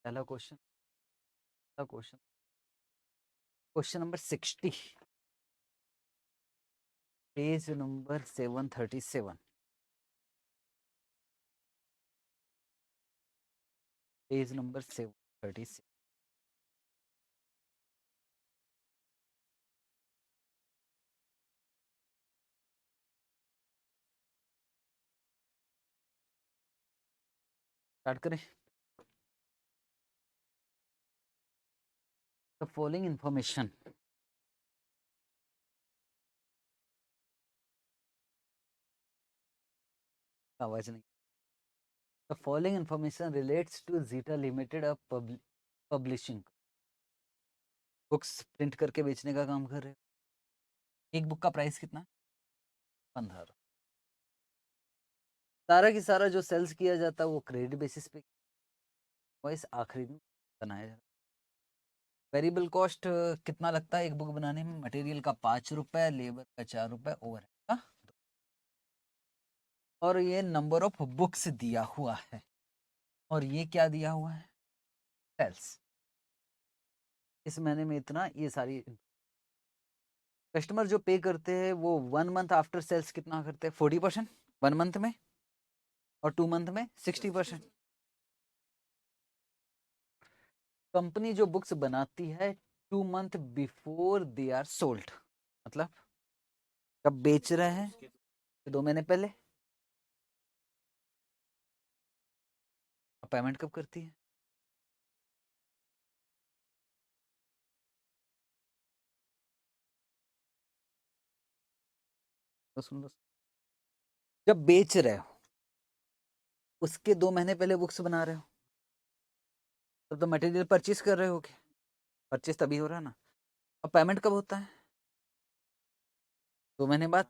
पहला question question question number 60 page number 737 page number 736 start करें। The following information आवाज नहीं। The following information relates to Zeta Limited publishing books print करके बेचने का काम कर रहे हैं। एक बुक का प्राइस कितना है? 15। सारा की सारा जो सेल्स किया जाता है वो क्रेडिट बेसिस पे इस आखिरी दिन बनाया जाता है। वेरिएबल कॉस्ट कितना लगता है एक बुक बनाने में? मटेरियल का 5 रुपए, लेबर का 4 रुपए, ओवरहेड का 2। और ये नंबर ऑफ बुक्स दिया हुआ है और ये क्या दिया हुआ है? सेल्स। इस महीने में इतना, ये सारी कस्टमर जो पे करते हैं वो 1 मंथ आफ्टर सेल्स कितना करते हैं? 40% 1 मंथ में, और 2 मंथ में 60%। कंपनी जो बुक्स बनाती है 2 month before they are sold, मतलब कब बेच रहे हैं? 2 महीने पहले। पेमेंट कब करती है? तो सुन लो, जब बेच रहे हो उसके 2 महीने पहले बुक्स बना रहे हो, तब तो मटेरियल परचेज कर रहे हो। परचेज तभी हो रहा है ना। अब पेमेंट कब होता है? 2 महीने बाद।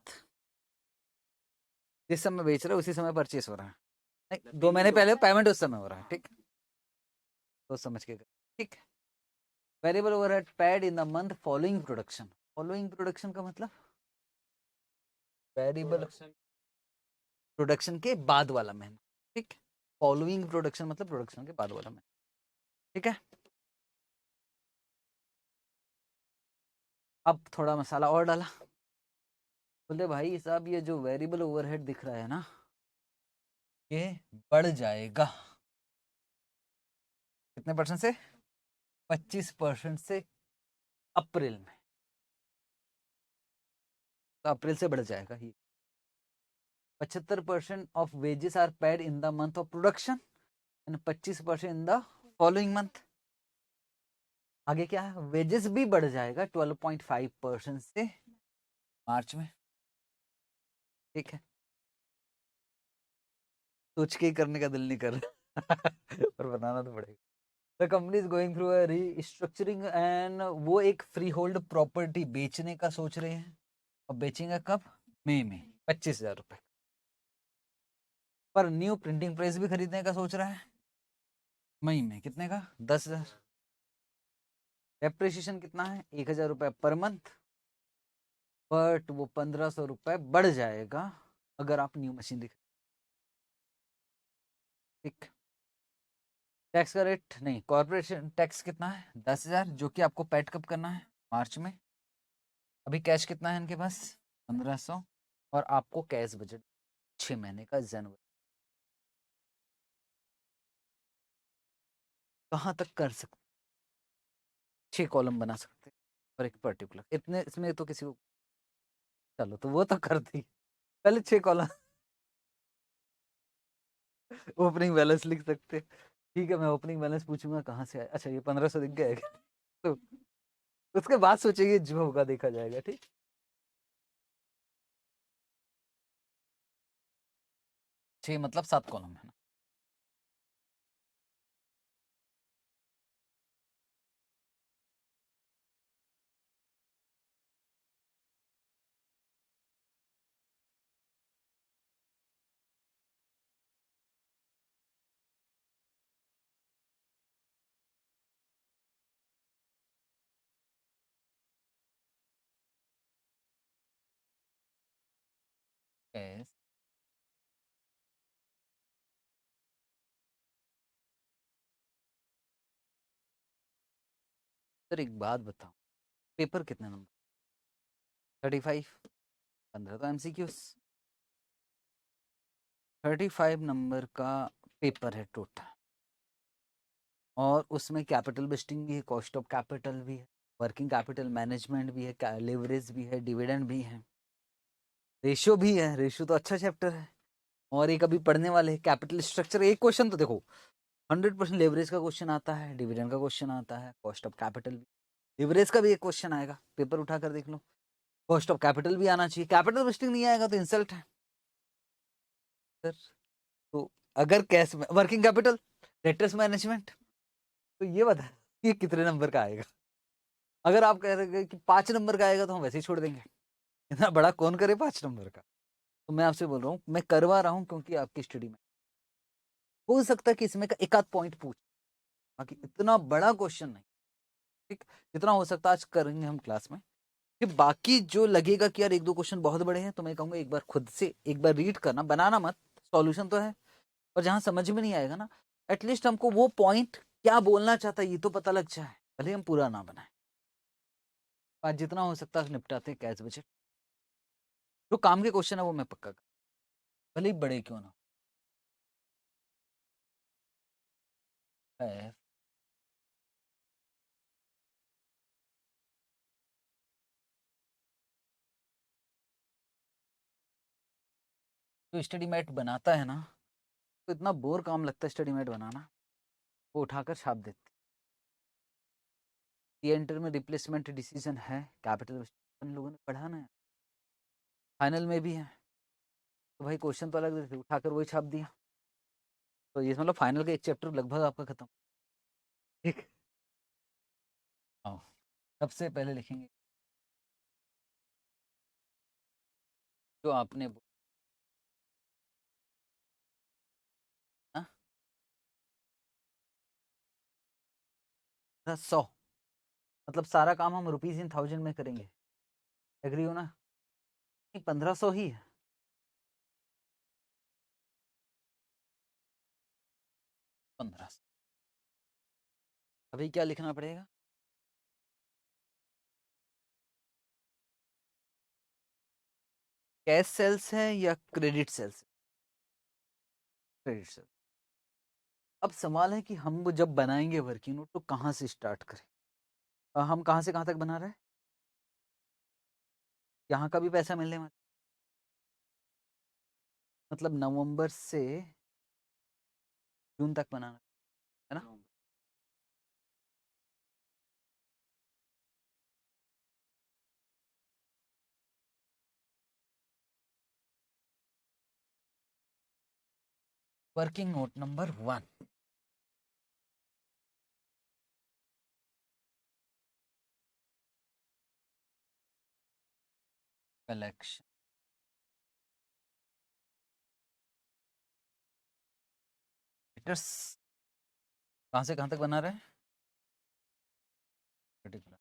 जिस समय बेच रहे हो उसी समय परचेज हो रहा है। नहीं, 2 महीने पहले पेमेंट उस समय हो रहा है। ठीक, तो समझ के ठीक। Variable overhead paid in the month following production. Following production का मतलब वेरिएबल प्रोडक्शन के बाद वाला महीना। ठीक, फॉलोइंग प्रोडक्शन मतलब प्रोडक्शन के बाद वाला महीना। ठीक है, अब थोड़ा मसाला और डाला। बोले भाई साहब ये जो वेरिएबल ओवरहेड दिख रहा है ना, ये बढ़ जाएगा कितने परसेंट से? 25% से अप्रैल में। तो अप्रैल से बढ़ जाएगा ये। 75% of wages are paid in the month of production and 25% in the following month. आगे क्या है? वेजेस भी बढ़ जाएगा 12.5% से मार्च में। ठीक है, सोच के ही करने का दिल नहीं कर रहा पर बनाना तो पड़ेगा। The company is going through a restructuring and वो एक फ्री होल्ड प्रॉपर्टी बेचने का सोच रहे हैं। और बेचेंगे कब? मई में 25,000 रुपए पर। न्यू प्रिंटिंग प्रेस भी खरीदने का सोच रहा है मई में। कितने का? 10,000। डेप्रिसिएशन कितना है? 1,000 रुपए पर मंथ, बट वो 1,500 रुपए बढ़ जाएगा अगर आप न्यू मशीन दिख। ठीक, टैक्स का रेट नहीं, कॉर्पोरेशन टैक्स कितना है? 10,000, जो कि आपको पेड कब करना है? मार्च में। अभी कैश कितना है इनके पास? 1,500। और आपको कैश बजट 6 महीने का जनवरी। कहाँ तक कर सकते? 6 कॉलम बना सकते और एक पर्टिकुलर इतने, इसमें तो किसी को चलो तो वो तो कर दी। पहले 6 कॉलम ओपनिंग बैलेंस लिख सकते। ठीक है, मैं ओपनिंग बैलेंस पूछूंगा कहाँ से आया। अच्छा ये 1,500 दिख गया है क्या? तो उसके बाद सोचेंगे जो होगा देखा जाएगा। ठीक, 6 मतलब 7 कॉलम है ना। Yes. सर एक बात बताओ, पेपर कितने नंबर? 35, 15 तो एमसीक्यूज। 35 नंबर का पेपर है टोटल, और उसमें कैपिटल बस्टिंग भी है, कॉस्ट ऑफ कैपिटल भी है, वर्किंग कैपिटल मैनेजमेंट भी है, लेवरेज भी है, डिविडेंड भी है, रेशियो भी है। रेशियो तो अच्छा चैप्टर है। और एक अभी पढ़ने वाले हैं कैपिटल स्ट्रक्चर। एक क्वेश्चन तो देखो 100% लेवरेज का क्वेश्चन आता है, डिविडेंड का क्वेश्चन आता है, कॉस्ट ऑफ कैपिटल भी, लेवरेज का भी एक क्वेश्चन आएगा, पेपर उठा कर देख लो। कॉस्ट ऑफ कैपिटल भी आना चाहिए, कैपिटल बस्टिंग नहीं आएगा तो इंसल्ट है सर। तो अगर कैश में वर्किंग कैपिटल, डेटर्स मैनेजमेंट, तो ये बता ये कितने नंबर का आएगा? अगर आप कह रहे हैं कि 5 नंबर का आएगा तो हम वैसे ही छोड़ देंगे, इतना बड़ा कौन करे 5 नंबर का। तो मैं आपसे बोल रहा हूँ, मैं करवा रहा हूँ क्योंकि आपकी स्टडी में हो सकता है कि इसमें का एक आध पॉइंट पूछ, बाकी इतना बड़ा क्वेश्चन नहीं। ठीक, जितना हो सकता आज करेंगे हम क्लास में। कि बाकी जो लगेगा कि यार एक दो क्वेश्चन बहुत बड़े हैं, तो मैं कहूँगा एक बार खुद से एक बार रीड करना, बनाना मत, सॉल्यूशन तो है। और जहां समझ में नहीं आएगा ना, एटलीस्ट हमको वो पॉइंट क्या बोलना चाहता है ये तो पता लग जाए, भले हम पूरा ना बनाए। आज जितना हो सकता है निपटाते हैं कैश बजट। जो काम के क्वेश्चन है वो मैं पक्का कर, भले ही बड़े क्यों ना है। जो स्टडी मैट बनाता है ना, तो इतना बोर काम लगता है स्टडी मैट बनाना, वो उठाकर छाप देते। एंटर में रिप्लेसमेंट डिसीजन है, कैपिटल लोगों ने पढ़ाना है, फाइनल में भी है। तो भाई क्वेश्चन तो अलग देते, उठाकर वही छाप दिया। तो ये मतलब फाइनल का एक चैप्टर लगभग आपका खत्म। ठीक, हाँ, सबसे पहले लिखेंगे जो आपने हाँ, 100, मतलब सारा काम हम रुपीज इन थाउजेंड में करेंगे, एग्री हो ना? 1500 ही है। 1500 अभी क्या लिखना पड़ेगा? कैश सेल्स है या क्रेडिट सेल्स? Credit sales. अब सवाल है कि हम वो जब बनाएंगे वर्किंग नोट तो कहाँ से स्टार्ट करें? हम कहाँ से कहाँ तक बना रहे हैं? यहाँ का भी पैसा मिलने वाला, मतलब नवंबर से जून तक बनाना है ना? Working note number 1, collection. कहाँ से कहाँ तक बना रहे हैं? पर्टिकुलर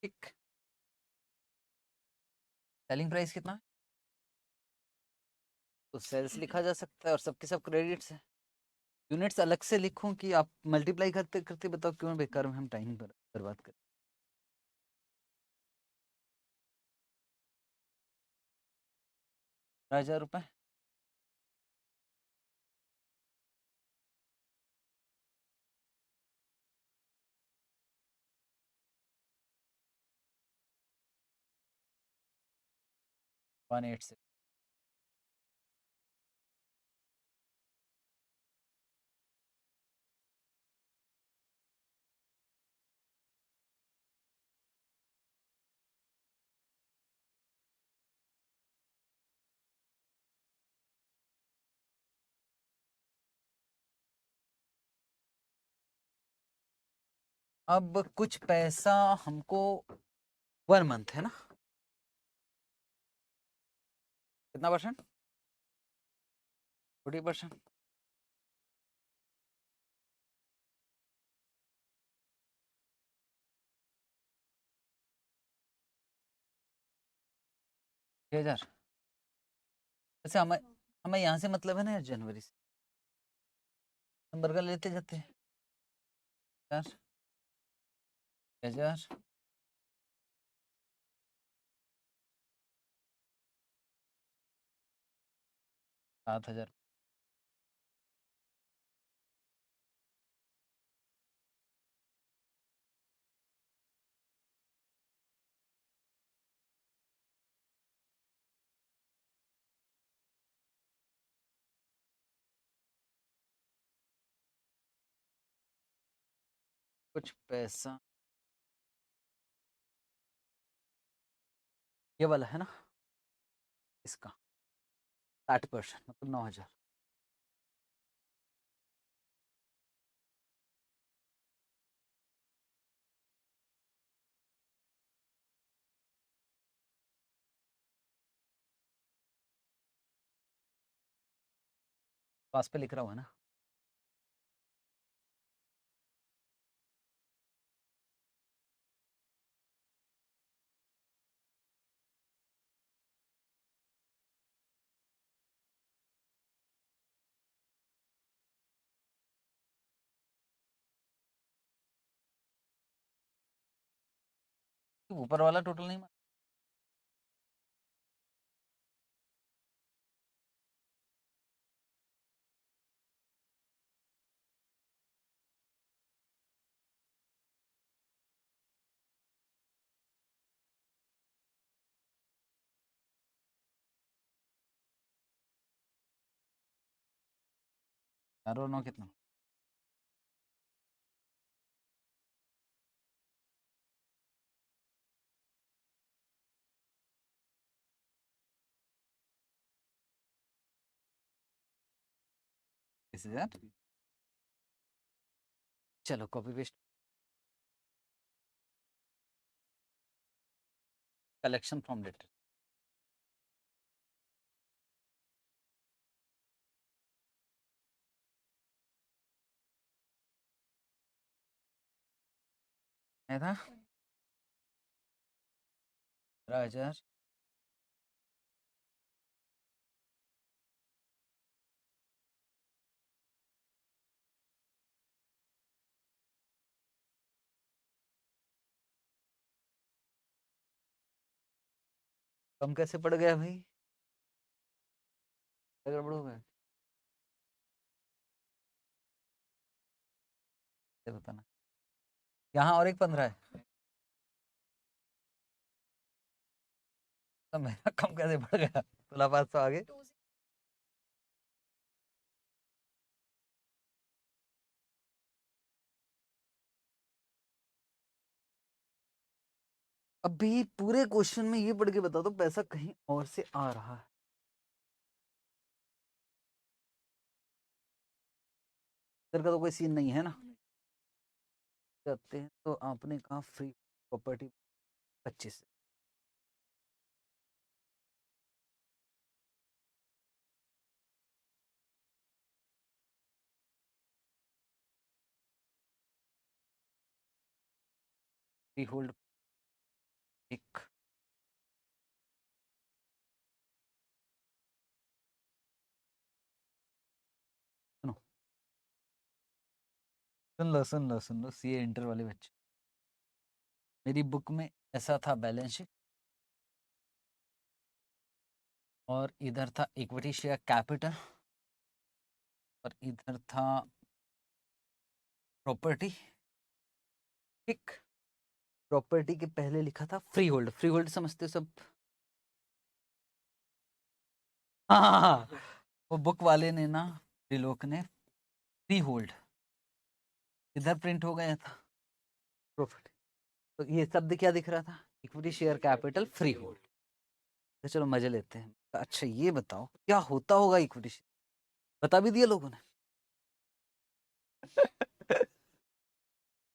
ठीक। सेलिंग प्राइस कितना है? तो सेल्स लिखा जा सकता है और सबके सब क्रेडिट्स है। यूनिट्स अलग से लिखूं कि आप मल्टीप्लाई करते करते बताओ, क्यों बेकार में हम टाइम बर्बाद करें? 1000 रुपये। वन एट से अब कुछ पैसा हमको 1 मंथ है ना, कितना परसेंट? 40%। हजार। अच्छा, हमें हमें यहाँ से मतलब है ना यार, जनवरी से नंबर का लेते जाते हैं यार। 1000, 7000। कुछ पैसा ये वाला है ना, इसका 60% मतलब 9000। पास पे लिख रहा हुआ है ना। ऊपर वाला टोटल नहीं मार। यार 9 कितना? इस हजार। चलो copy paste. Collection from date था 13000। कम कैसे पड़ गया भाई? क्या गड़बड़ हो गया? ये बताना। यहाँ और एक 15 है, तो मेरा कम कैसे पड़ गया? तुला 500 आगे। अभी पूरे क्वेश्चन में ये पढ़ के बता दो पैसा कहीं और से आ रहा है। इधर का तो कोई सीन नहीं है ना। करते हैं तो आपने कहा फ्री प्रॉपर्टी 25। फ्री होल्ड एक। सुनो, सुन लो सीए इंटर वाले बच्चे, मेरी बुक में ऐसा था बैलेंस शीट, और इधर था इक्विटी शेयर कैपिटल, और इधर था प्रॉपर्टी। ठीक, प्रॉपर्टी के पहले लिखा था फ्री होल्ड। फ्री होल्ड समझते हो सब? हाँ हाँ हाँ, वो बुक वाले ने ना, त्रिलोक ने फ्री होल्ड इधर प्रिंट हो गया था प्रॉपर्टी। तो ये शब्द क्या दिख रहा था? Equity share capital free hold. तो चलो मजे लेते हैं। अच्छा ये बताओ क्या होता होगा इक्विटी शेयर? बता भी दिया लोगों ने।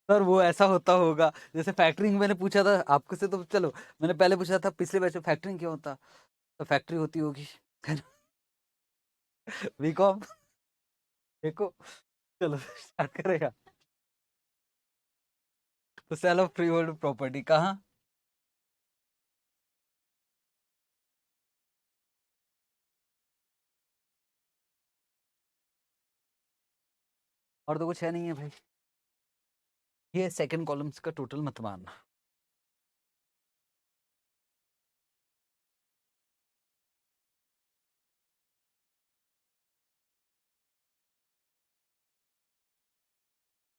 सर वो ऐसा होता होगा जैसे फैक्टरिंग मैंने पूछा था आपको से, तो चलो मैंने पहले पूछा था पिछले बैच में फैक्टरिंग क्या होता, तो फैक्ट्री होती होगी। बीकॉम। देखो, चलो स्टार्ट करेगा। तो sale of freehold property कहाँ? और तो कुछ है नहीं है भाई, ये सेकंड कॉलम्स का टोटल मत मारना।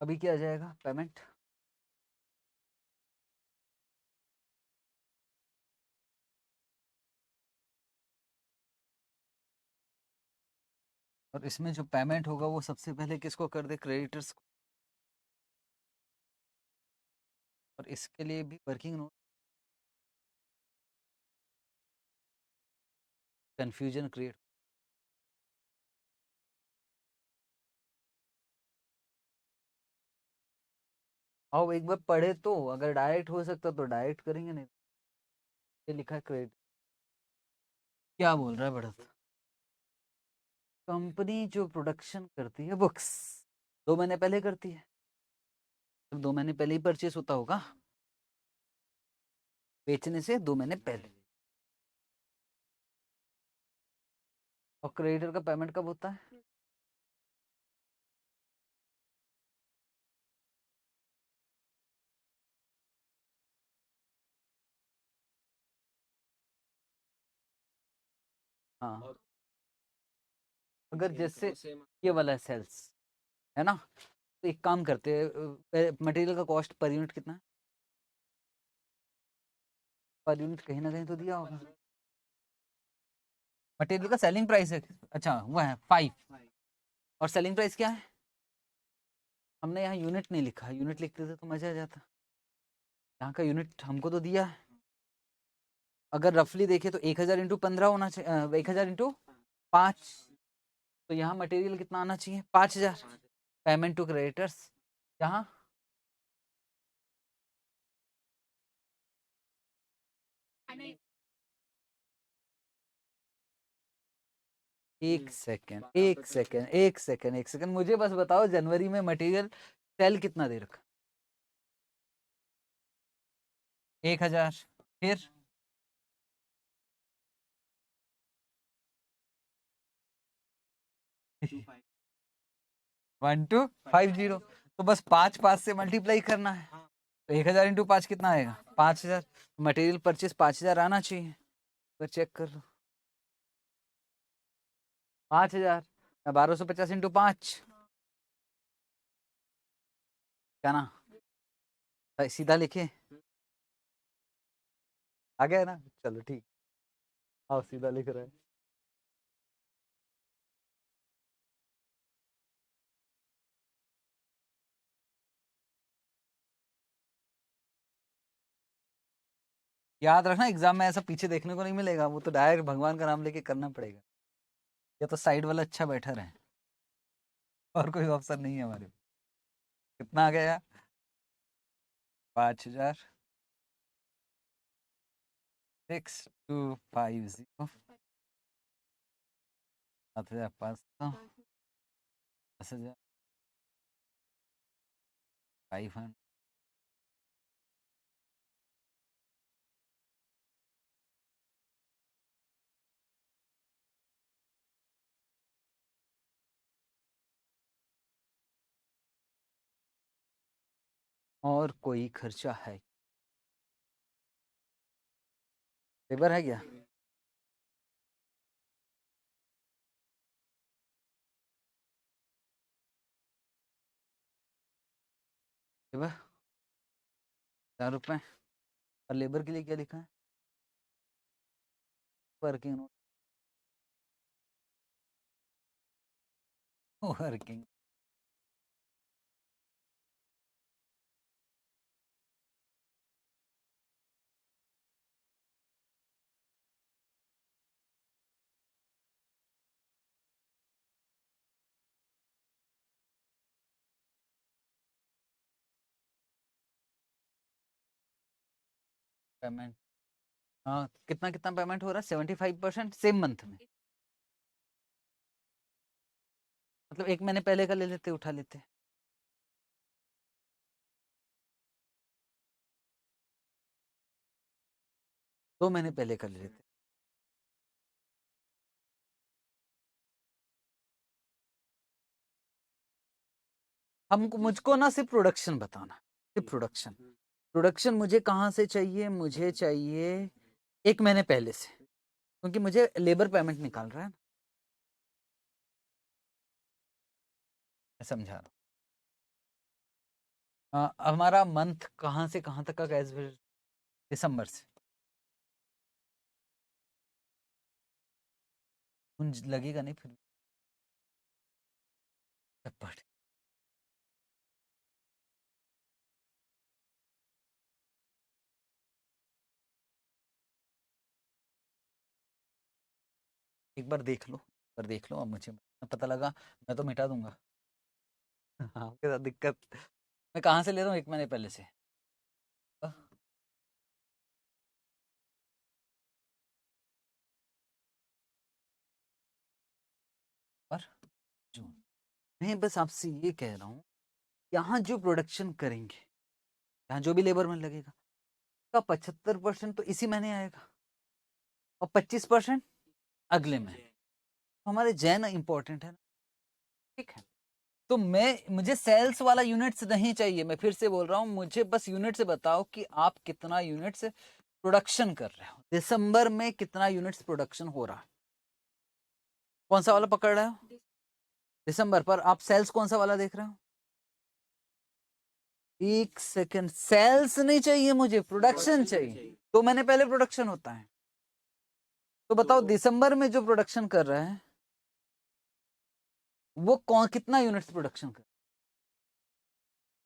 अभी क्या आ जाएगा पेमेंट? और इसमें जो पेमेंट होगा वो सबसे पहले किसको कर दे? क्रेडिटर्स को। और इसके लिए भी वर्किंग नोट, कंफ्यूजन क्रिएट। आओ एक बार पढ़े तो, अगर डायरेक्ट हो सकता तो डायरेक्ट करेंगे, नहीं ये लिखा है क्रेडिट। क्या बोल रहा है बढ़त? कंपनी जो प्रोडक्शन करती है बुक्स, 2 महीने पहले करती है, तो 2 महीने पहले ही परचेस होता होगा, बेचने से 2 महीने पहले। और क्रेडिटर का पेमेंट कब होता है? हाँ, अगर जैसे ये वाला है सेल्स, है ना, तो एक काम करते हैं, मटेरियल का कॉस्ट पर यूनिट कितना है? पर यूनिट कहीं ना कहीं तो दिया होगा। मटेरियल का सेलिंग प्राइस है, अच्छा वो है 5, और सेलिंग प्राइस क्या है? हमने यहाँ यूनिट नहीं लिखा, यूनिट लिखते थे तो मजा आ जाता। यहाँ का यूनिट हमको तो दिया है। अगर रफली देखे तो 1000 × 15 होना चाहिए, 1000 × 5। तो यहाँ मटेरियल कितना आना चाहिए? 5000। पेमेंट टू क्रेडिटर्स यहाँ, एक सेकेंड मुझे बस बताओ, जनवरी में मटेरियल सेल कितना दे रखा? 1000। फिर 1250, तो बस 5 से मल्टीप्लाई करना है। तो 1000 × 5 कितना आएगा? 5000। मटेरियल परचेस 5000 आना चाहिए, तो चेक कर लो। 5000, 1250 × 5, क्या ना? सीधा लिखे, आ गया ना? चलो ठीक, आओ सीधा लिख रहा है। याद रखना, एग्जाम में ऐसा पीछे देखने को नहीं मिलेगा, वो तो डायरेक्ट भगवान का नाम लेके करना पड़ेगा। या तो साइड वाला अच्छा बैठा रहे, और कोई ऑप्शन नहीं है हमारे। कितना आ गया? 5000, 6250, 7500, 10,000, 500। और कोई खर्चा है? लेबर है क्या? लेबर 4 रुपए। और लेबर के लिए क्या लिखा है? Working note, working. पेमेंट, हाँ कितना कितना पेमेंट हो रहा है? 75% सेम मंथ में, मतलब 1 महीने पहले का ले लेते, उठा लेते। दो महीने पहले का ले लेते। हमको, मुझको ना सिर्फ प्रोडक्शन बताना, सिर्फ प्रोडक्शन। प्रोडक्शन मुझे कहाँ से चाहिए? मुझे चाहिए 1 महीने पहले से, क्योंकि मुझे लेबर पेमेंट निकाल रहा है ना, मैं समझा रहा हूँ। हमारा मंथ कहाँ से कहाँ तक का कैश? दिसंबर से। लगेगा नहीं फिर चप्पट। एक बार देख लो, एक बार देख लो, अब मुझे पता लगा मैं तो मिटा दूंगा। हाँ, आपके साथ दिक्कत। मैं कहाँ से ले रहा हूँ 1 महीने पहले से? पर जून नहीं, बस आपसे ये कह रहा हूँ, यहाँ जो प्रोडक्शन करेंगे, यहाँ जो भी लेबर में लगेगा, का 75% तो इसी महीने आएगा और 25% अगले महीने। तो हमारे जैन इंपॉर्टेंट है ना, ठीक है। तो मुझे सेल्स वाला यूनिट्स नहीं चाहिए, मैं फिर से बोल रहा हूँ, मुझे बस यूनिट्स बताओ कि आप कितना यूनिट्स प्रोडक्शन कर रहे हो, दिसंबर में कितना यूनिट्स प्रोडक्शन हो रहा है। कौन सा वाला पकड़ रहे हो? दिसंबर पर आप सेल्स कौन सा वाला देख रहे हो? एक सेकंड, सेल्स नहीं चाहिए मुझे, प्रोडक्शन चाहिए। 2 महीने पहले प्रोडक्शन होता है। तो बताओ दिसंबर में जो प्रोडक्शन कर रहा है वो कौन, कितना यूनिट्स प्रोडक्शन कर,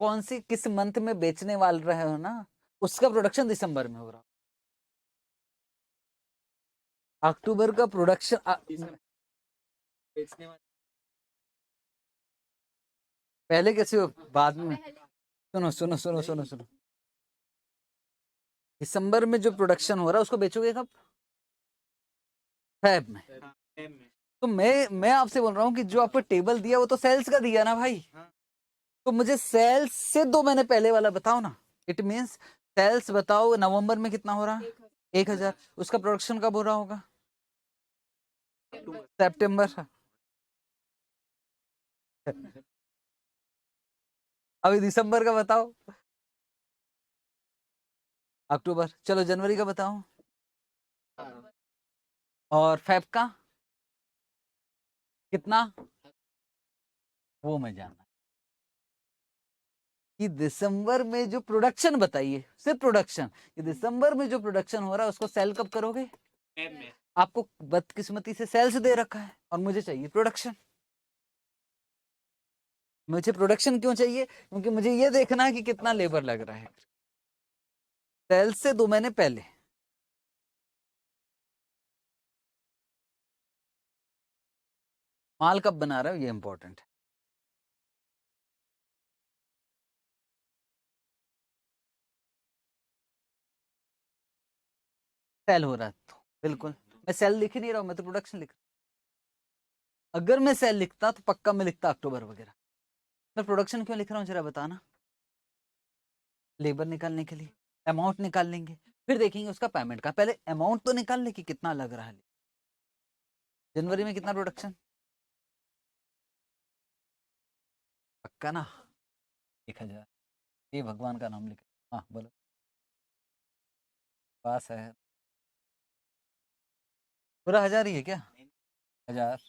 कौन सी किस मंथ में बेचने वाले रहे हो ना, उसका प्रोडक्शन दिसंबर में हो रहा। अक्टूबर का प्रोडक्शन बेचने वाले पहले कैसे हो, बाद में? सुनो सुनो सुनो सुनो सुनो, दिसंबर में जो प्रोडक्शन हो रहा है उसको बेचोगे कब? फैब में। तो मैं आपसे बोल रहा हूँ कि जो आपको टेबल दिया वो तो सेल्स का दिया ना भाई। तो मुझे सेल्स से 2 महीने पहले वाला बताओ ना। इट मीन्स सेल्स बताओ नवंबर में कितना हो रहा? 1,000। उसका प्रोडक्शन कब हो रहा होगा? सितंबर। अभी दिसंबर का बताओ। अक्टूबर। चलो जनवरी का बताओ। और फेब का कितना? वो मैं जानना कि दिसंबर में जो प्रोडक्शन बताइए, सिर्फ प्रोडक्शन, कि दिसंबर में जो प्रोडक्शन हो रहा है उसको सेल कब करोगे? आपको बदकिस्मती से सेल्स दे रखा है और मुझे चाहिए प्रोडक्शन। मुझे प्रोडक्शन क्यों चाहिए? क्योंकि मुझे ये देखना है कि कितना लेबर लग रहा है। सेल्स से 2 महीने पहले। माल कब बना रहे हो ये इंपॉर्टेंट है। सेल हो रहा है तो बिल्कुल, मैं सेल लिख ही नहीं रहा हूं, मैं तो प्रोडक्शन लिख रहा हूं। अगर मैं सेल लिखता तो पक्का मैं लिखता अक्टूबर वगैरह। मैं प्रोडक्शन क्यों लिख रहा हूँ जरा बताना। लेबर निकालने के लिए, अमाउंट निकाल लेंगे, फिर देखेंगे उसका पेमेंट का। पहले अमाउंट तो निकाल ले कि कितना लग रहा है। जनवरी में कितना प्रोडक्शन? पक्का ना? 1,000। ये भगवान का नाम लिख। हाँ बोलो। पास है। पूरा 1,000 ही है क्या? 1,000।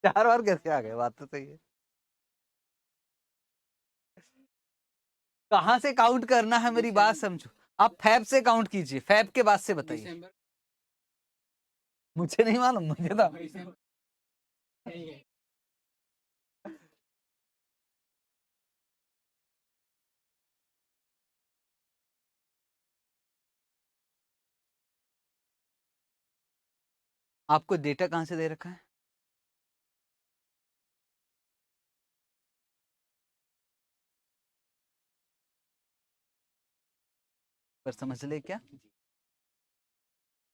4 बार कैसे आ गए? बात तो सही है। कहाँ से काउंट करना है मेरी बात समझो। आप फैब से काउंट कीजिए, फैब के बाद से बताइए। मुझे नहीं मालूम, मुझे तो आपको डेटा कहाँ से दे रखा है? पर समझ ले क्या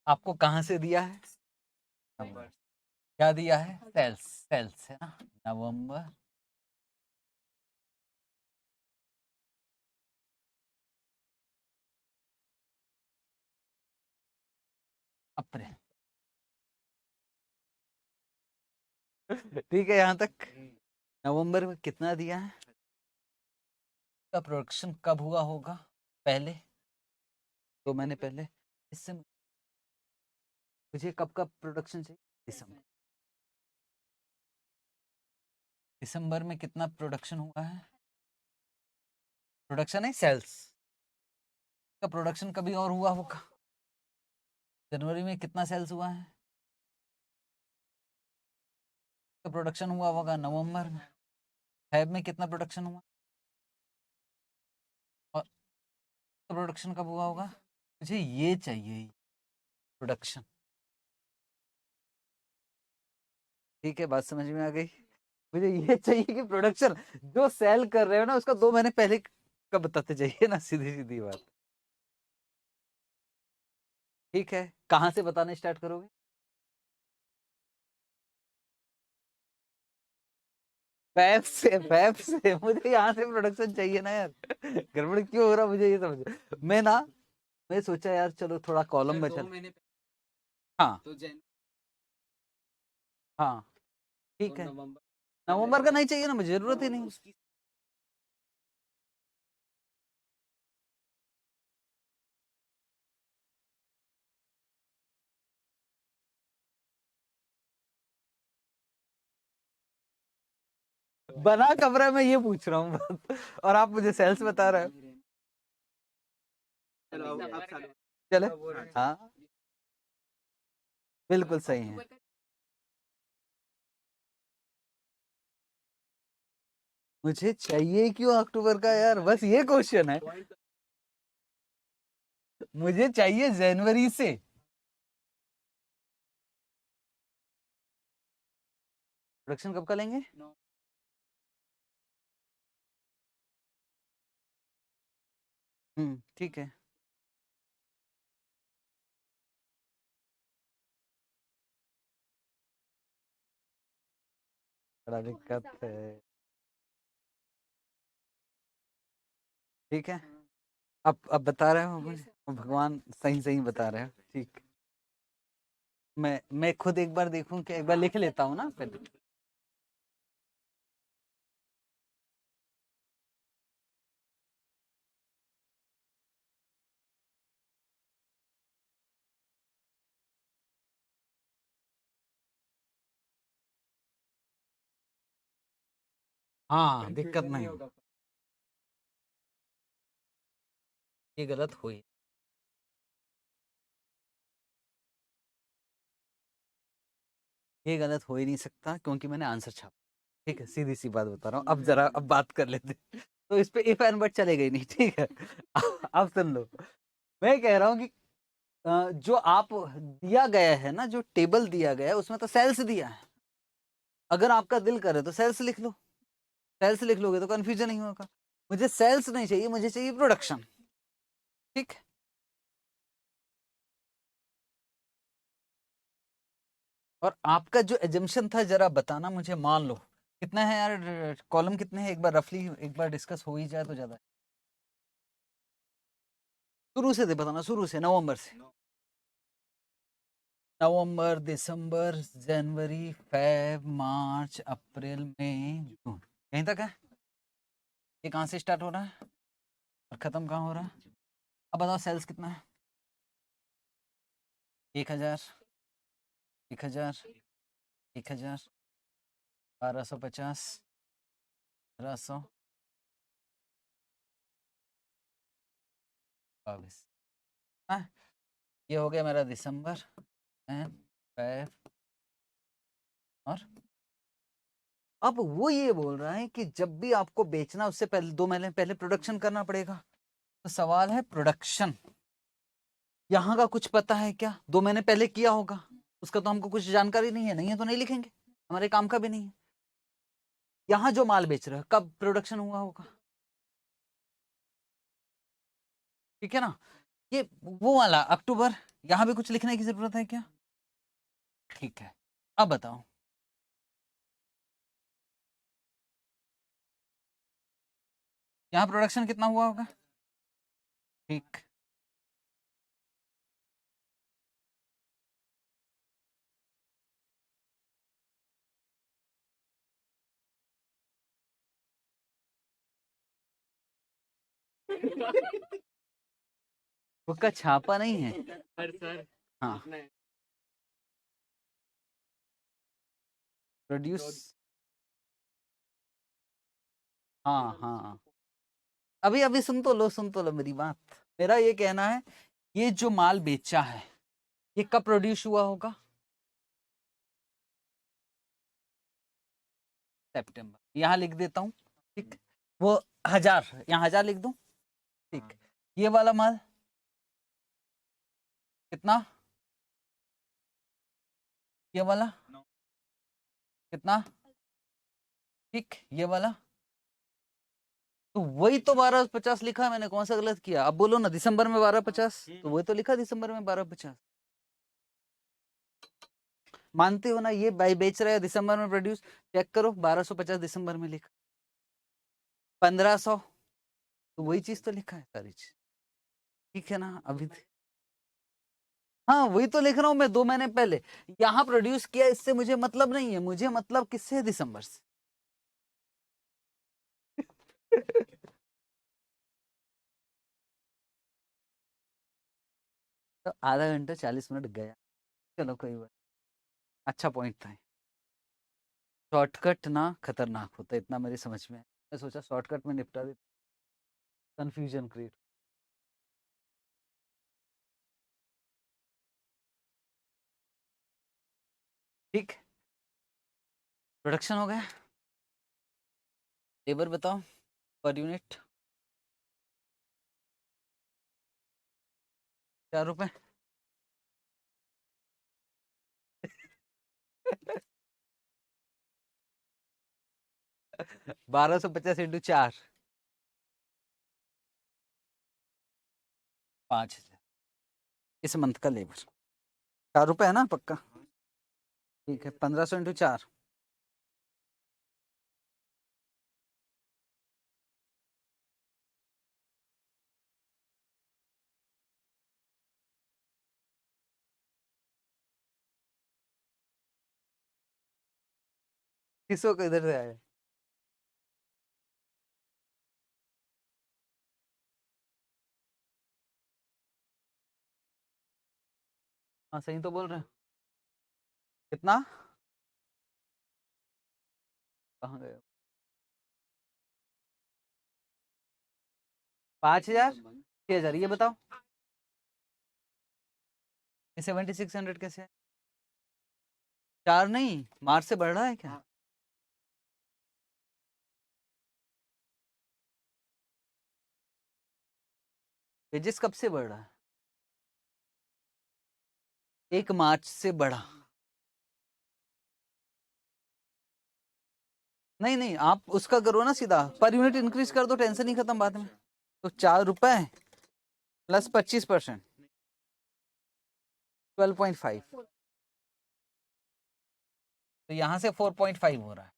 आपको कहां से दिया है, क्या दिया है, सेल्स, सेल्स है ना, नवंबर अप्रैल, ठीक है यहाँ तक। नवंबर में कितना दिया है, का प्रोडक्शन कब हुआ होगा, पहले तो मैंने पहले इससे मुझे कब का प्रोडक्शन चाहिए, दिसंबर, दिसंबर में कितना प्रोडक्शन हुआ है, प्रोडक्शन है सेल्स का प्रोडक्शन कभी और हुआ होगा, जनवरी में कितना सेल्स हुआ है, का प्रोडक्शन हुआ होगा नवंबर में, फेब में कितना प्रोडक्शन हुआ और प्रोडक्शन कब हुआ होगा, मुझे ये चाहिए प्रोडक्शन, ठीक है बात समझ में आ गई, मुझे ये चाहिए कि प्रोडक्शन जो सेल कर रहे हो ना उसका 2 महीने पहले का बताते चाहिए ना, सीधी सीधी बात, ठीक है कहां से बताना स्टार्ट करोगे, फैब से मुझे यहाँ से प्रोडक्शन चाहिए ना यार, गड़बड़ क्यों हो रहा मुझे ये समझ, मैं ना मैं सोचा यार चलो थोड़ा कॉलम में चल, हाँ तो हाँ ठीक है, नवंबर का नहीं चाहिए ना मुझे, जरूरत ही नहीं, बना कमरा में ये पूछ रहा हूँ और आप मुझे सेल्स बता रहे हो, चले हाँ बिल्कुल सही है, मुझे चाहिए क्यों अक्टूबर का यार, बस ये क्वेश्चन है, मुझे चाहिए जनवरी से, प्रोडक्शन कब का लेंगे, ठीक है, बड़ा दिक्कत है, ठीक है अब बता रहे हो मुझे, भगवान सही सही बता रहे हो, ठीक, मैं खुद एक बार देखूं कि एक बार लिख लेता हूँ ना पहले, हाँ दिक्कत नहीं, ये गलत हुई, ये गलत हो ही नहीं सकता क्योंकि मैंने आंसर छापा, ठीक है सीधी सी बात बता रहा हूँ, अब जरा अब बात कर लेते तो इस पे इफ एंड बट चलेगा ही नहीं, ठीक है अब सुन लो, मैं कह रहा हूँ कि जो आप दिया गया है ना, जो टेबल दिया गया है उसमें तो सेल्स दिया है, अगर आपका दिल करे तो सेल्स लिख लो, सेल्स लिख लोगे तो कंफ्यूजन नहीं होगा, मुझे सेल्स नहीं चाहिए, मुझे चाहिए प्रोडक्शन, ठीक, और आपका जो एजम्पशन था जरा बताना मुझे, मान लो कितना है यार, कॉलम कितने हैं एक बार रफली एक बार डिस्कस हो ही जाए तो ज्यादा, शुरू से दे बताना, शुरू से नवंबर से, नवंबर दिसंबर जनवरी फेब मार्च अप्रैल मई जून, यहीं तक है, ये कहाँ से स्टार्ट हो रहा है और खत्म कहाँ हो रहा है, अब बताओ सेल्स कितना है, 1000, 1000, 1000, 1250, 1300, 22, हाँ ये हो गया मेरा दिसंबर एंड फेब, और अब वो ये बोल रहा है कि जब भी आपको बेचना उससे पहले 2 महीने पहले प्रोडक्शन करना पड़ेगा, तो सवाल है प्रोडक्शन यहाँ का कुछ पता है क्या, 2 महीने पहले किया होगा उसका तो हमको कुछ जानकारी नहीं है, नहीं है तो नहीं लिखेंगे, हमारे काम का भी नहीं है, यहाँ जो माल बेच रहे हो कब प्रोडक्शन हुआ होगा, ठीक है ना, ये वो वाला अक्टूबर, यहाँ भी कुछ लिखने की जरूरत है क्या? ठीक है, अब बताओ यहाँ प्रोडक्शन कितना हुआ होगा? ठीक, बुक का छापा नहीं है? हाँ, प्रोड्यूस, हाँ हाँ, अभी अभी सुन तो लो, सुन तो लो मेरी बात। मेरा ये कहना है, ये जो माल बेचा है ये कब प्रोड्यूस हुआ होगा? सितंबर, यहाँ लिख देता हूँ। ठीक, वो 1000, यहाँ 1000 लिख दूं। ठीक, ये वाला माल कितना? ये वाला कितना? ठीक, ये वाला तो वही तो 1250 लिखा है मैंने, कौन सा गलत किया? अब बोलो ना, दिसंबर में 1250, तो वही तो लिखा दिसंबर में 1250। मानते हो ना, ये भाई बेच रहा है दिसंबर में प्रोड्यूस, चेक करो 1250 दिसंबर में लिखा, 1500, तो वही चीज तो लिखा है सारी चीज। ठीक है ना अभी? हाँ वही तो लिख रहा हूँ मैं 2 महीने पहले यहाँ प्रोड्यूस किया, इससे मुझे मतलब नहीं है, मुझे मतलब किससे? दिसंबर से। तो आधा घंटा 40 मिनट गया, चलो कोई बात, अच्छा पॉइंट था। शॉर्टकट ना खतरनाक होता है, इतना मेरी समझ में है। मैं सोचा शॉर्टकट में निपटा दे, कंफ्यूजन क्रिएट। ठीक, प्रोडक्शन हो गया, लेबर बताओ पर यूनिट। 4 रुपए। 1250 × 4, 5000 इस मंथ का लेबर। 4 रुपए है ना पक्का? ठीक है, 1500 × 4, किसको किधर से आया? हाँ सही तो बोल रहे हैं। कितना? कहाँ गए? 5000, 6000, ये बताओ। ये 7600 कैसे है? 4 नहीं, मार्च से बढ़ रहा है क्या? वेजेस कब से बढ़ रहा है? 1 मार्च से बढ़ा। नहीं नहीं, आप उसका करो ना सीधा, पर यूनिट इंक्रीज कर दो, टेंशन ही खत्म बाद में। तो 4 रुपए प्लस 25%, 12.5, तो यहाँ से 4.5 हो रहा है,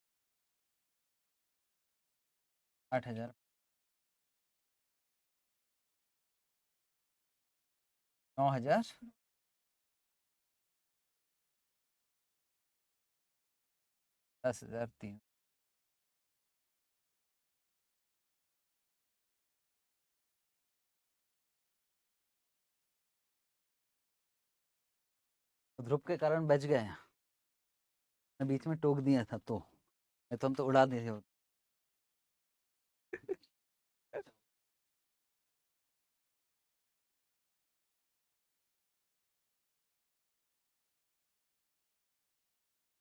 8000, 9000, 10,003। ध्रुव के कारण बच गए हैं, मैं बीच में टोक दिया था तो, नहीं तो हम तो उड़ा दिए थे।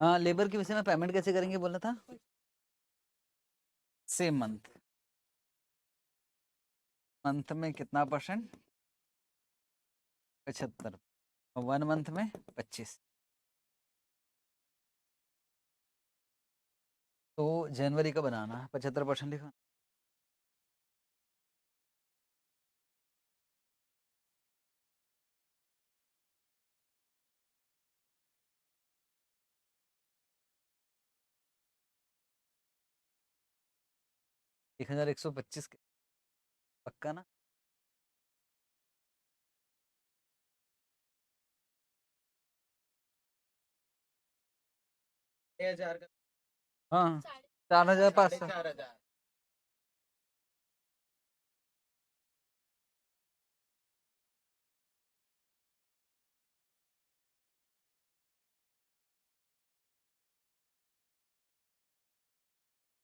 हाँ, लेबर के विषय में पेमेंट कैसे करेंगे बोला था? सेम मंथ, मंथ में कितना परसेंट? 75, 1 मंथ में 25, तो जनवरी का बनाना है, 75% लिखा। 1125 पक्का ना? हाँ 4500।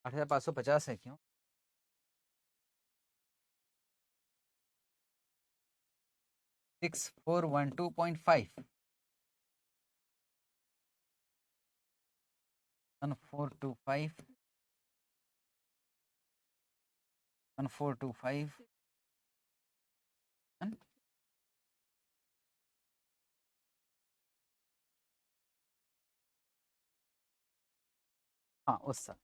8550 है क्यों? 6412.5 1425 1425 हाँ उस साल,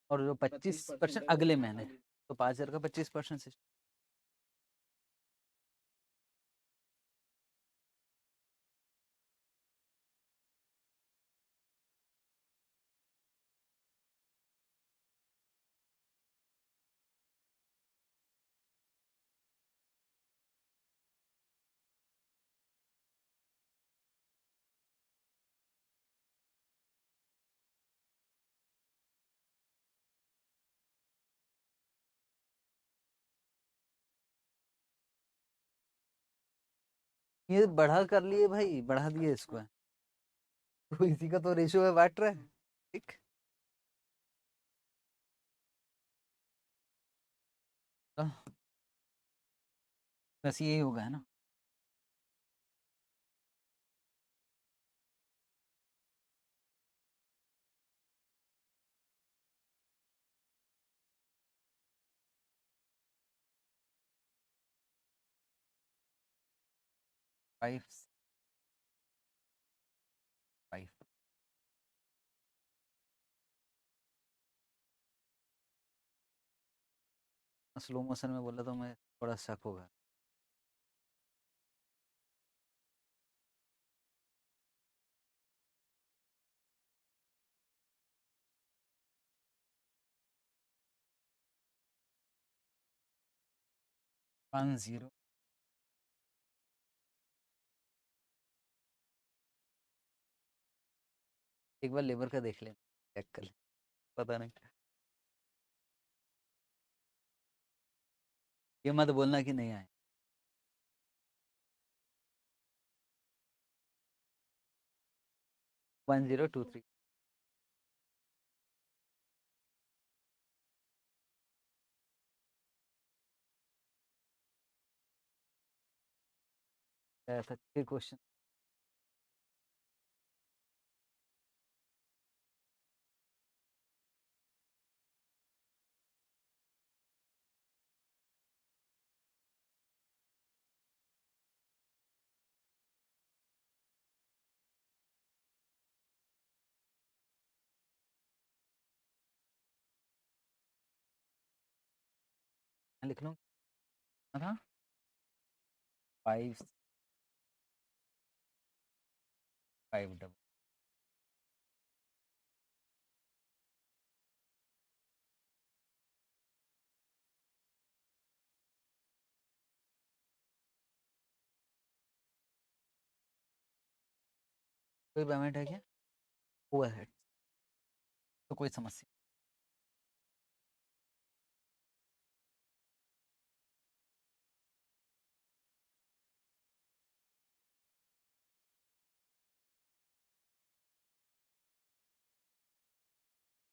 और जो 25% अगले महीने, तो 5000 का 25% से। ये बढ़ा कर लिए भाई, बढ़ा दिए इसको, तो इसी का तो रेशियो है, बांट रहे हैं। ठीक, तो बस यही होगा, है ना? फाइव 5। स्लो मोशन में बोला तो मैं थोड़ा शक होगा। वन जीरो, एक बार लेबर का देख लें, चेक कर लें, पता नहीं। ये मत बोलना कि नहीं आए। 1023। ऐसा फिर क्वेश्चन। लिख लूँ था 5 5 डबल। कोई पेमेंट है क्या? हुआ है तो कोई समस्या?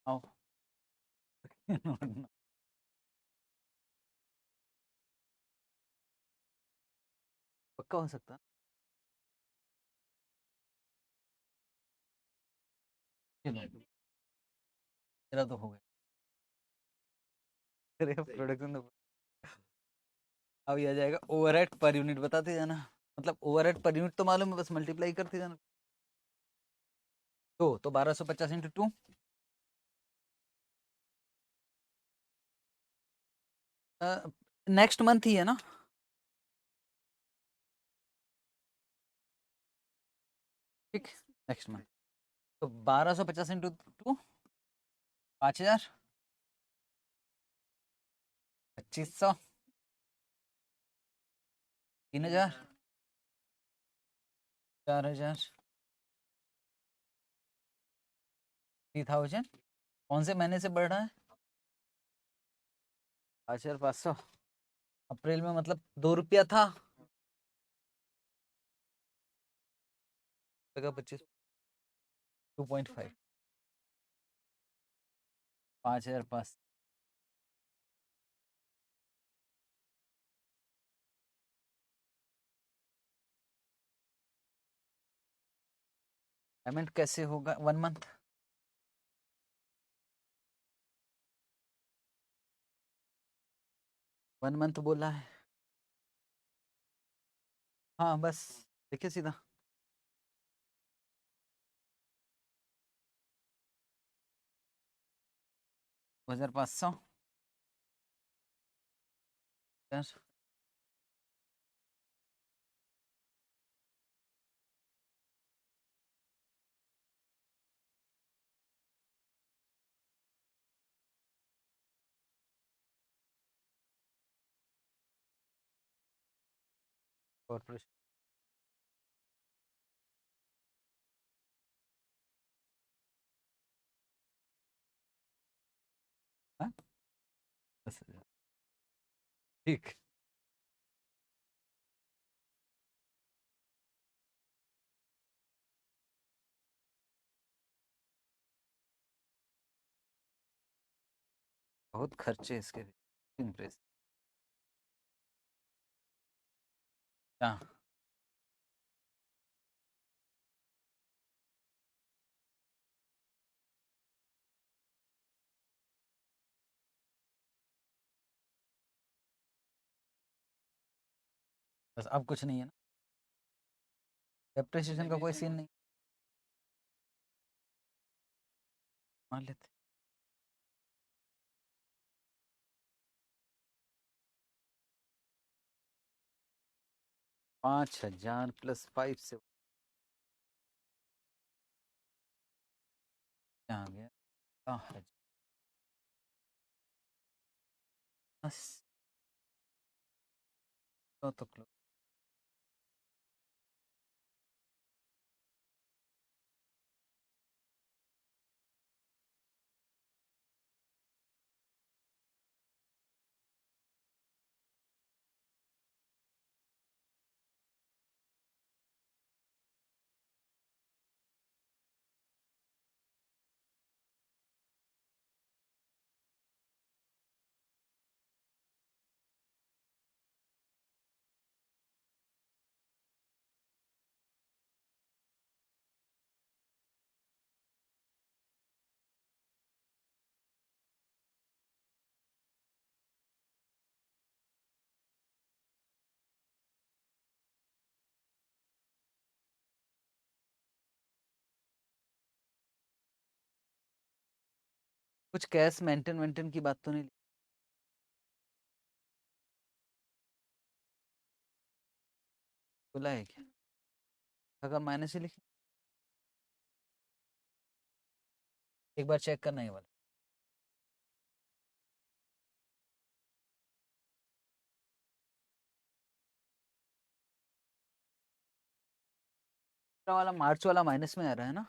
आओ। पक्का हो सकता? चलो तेरा तो हो गया। तेरे प्रोडक्शन तो अभी आ जाएगा। ओवरहेड पर यूनिट बताते जाना, मतलब ओवरहेड पर यूनिट तो मालूम है, बस मल्टीप्लाई करते जाना। तो 1250 इंटू 2, नेक्स्ट मंथ ही है ना? ठीक, नेक्स्ट मंथ। तो 1250 इंटू 2, 5000। 2500, 3000, 4000, 3000। कौन से महीने से बढ़ रहा है? 5500। अप्रैल में मतलब 2 रुपया था, 25, 2.5, 5500। पेमेंट कैसे होगा? 1 मंथ। वन मंथ बोला है। हाँ बस देखिए सीधा। दो 2500, कॉर्पोरेशन। हाँ? 10,000। ठीक। बहुत खर्चे इसके। इम्प्रेस। हाँ। बस अब कुछ नहीं है ना, डेप्रिसिएशन का कोई सीन नहीं। मान लेते। 5000 प्लस 5 से क्या आ गया? बस तो क्लोज। कुछ कैश मेंटेन की बात तो नहीं? बोला है क्या? अगर माइनस से लिखी, एक बार चेक करना है वाला। वाला मार्च वाला माइनस में आ रहा है ना?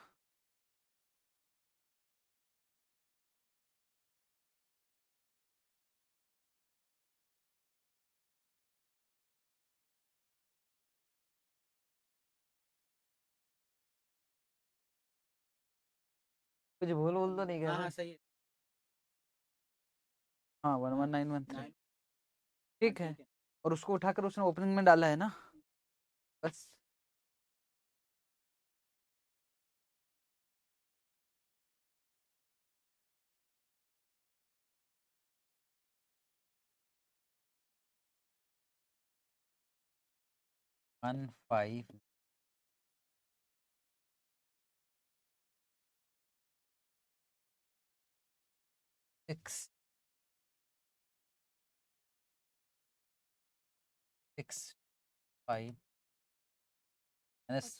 कुछ भूल भूल तो नहीं गया? हाँ सही है। हाँ 11913 ठीक है। और उसको उठाकर उसने ओपनिंग में डाला है ना? बस। One five 6 6 5 minus.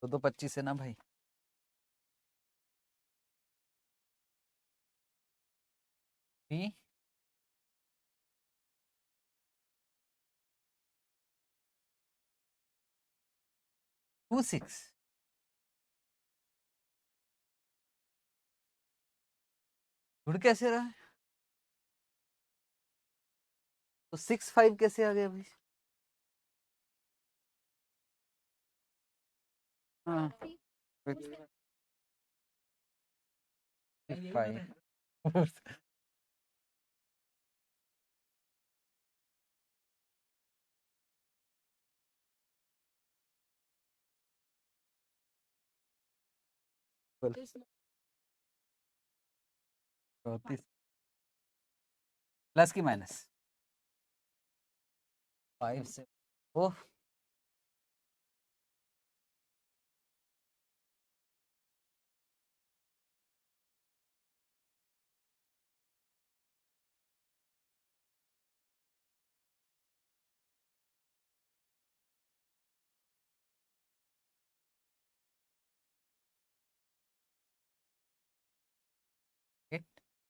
तो 25 है ना भाई? 3 2 6 जुड़ कैसे रहा है? तो 6 5 कैसे आ गया भाई? हाँ 5 34 प्लस की माइनस 5 से ओ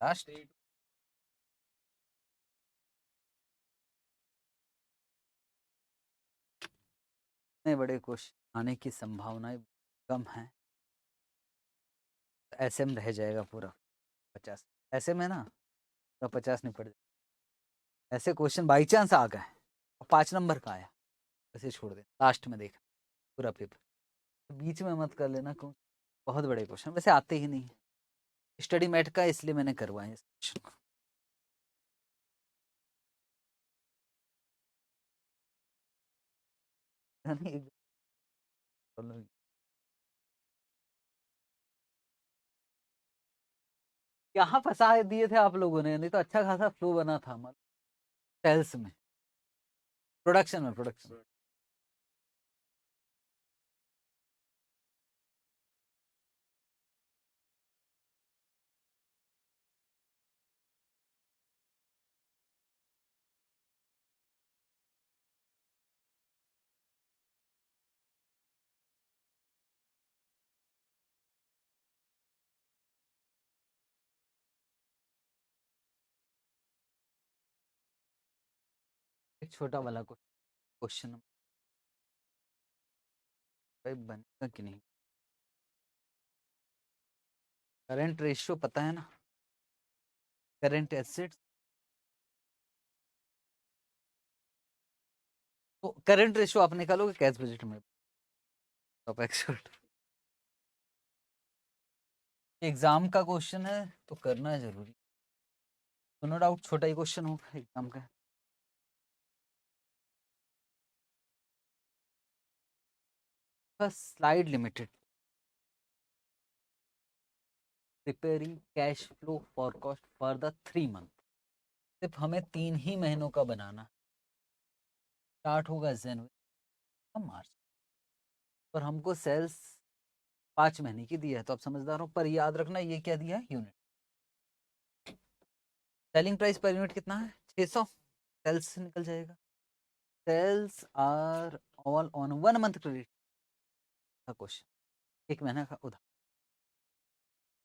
लास्ट इतने बड़े क्वेश्चन आने की संभावनाएं कम है। ऐसे में रह जाएगा पूरा 50 ऐसे में ना पूरा 50 नहीं पड़ जाएगा। ऐसे क्वेश्चन बाई चांस आ गए और 5 नंबर का आया ऐसे छोड़ दे लास्ट में देख पूरा पेपर बीच में मत कर लेना क्यों बहुत बड़े क्वेश्चन वैसे आते ही नहीं स्टडी मैट का इसलिए मैंने करवाया इस क्वेश्चन को। यहाँ फंसा दिए थे आप लोगों ने नहीं तो अच्छा खासा फ्लो बना था हमारा सेल्स में प्रोडक्शन एक छोटा वाला क्वेश्चन भाई बनेगा कि नहीं करंट रेशियो पता है ना करंट एसेट्स तो करंट रेशियो आप निकालोगे कैश बजट में आप एक्सपर्ट एग्जाम का क्वेश्चन है तो करना है जरूरी नो डाउट छोटा ही क्वेश्चन होगा एग्जाम का बस slide limited preparing cash flow forecast for the 3 month सिर्फ हमें 3 ही महीनों का बनाना स्टार्ट होगा जनवरी मार्च पर हमको सेल्स 5 महीने की दिया है तो आप समझदार हो पर याद रखना ये क्या दिया है unit selling price per unit कितना है 600 सेल्स से निकल जाएगा sales are all on 1 month credit का क्वेश्चन 1 महीना का उधार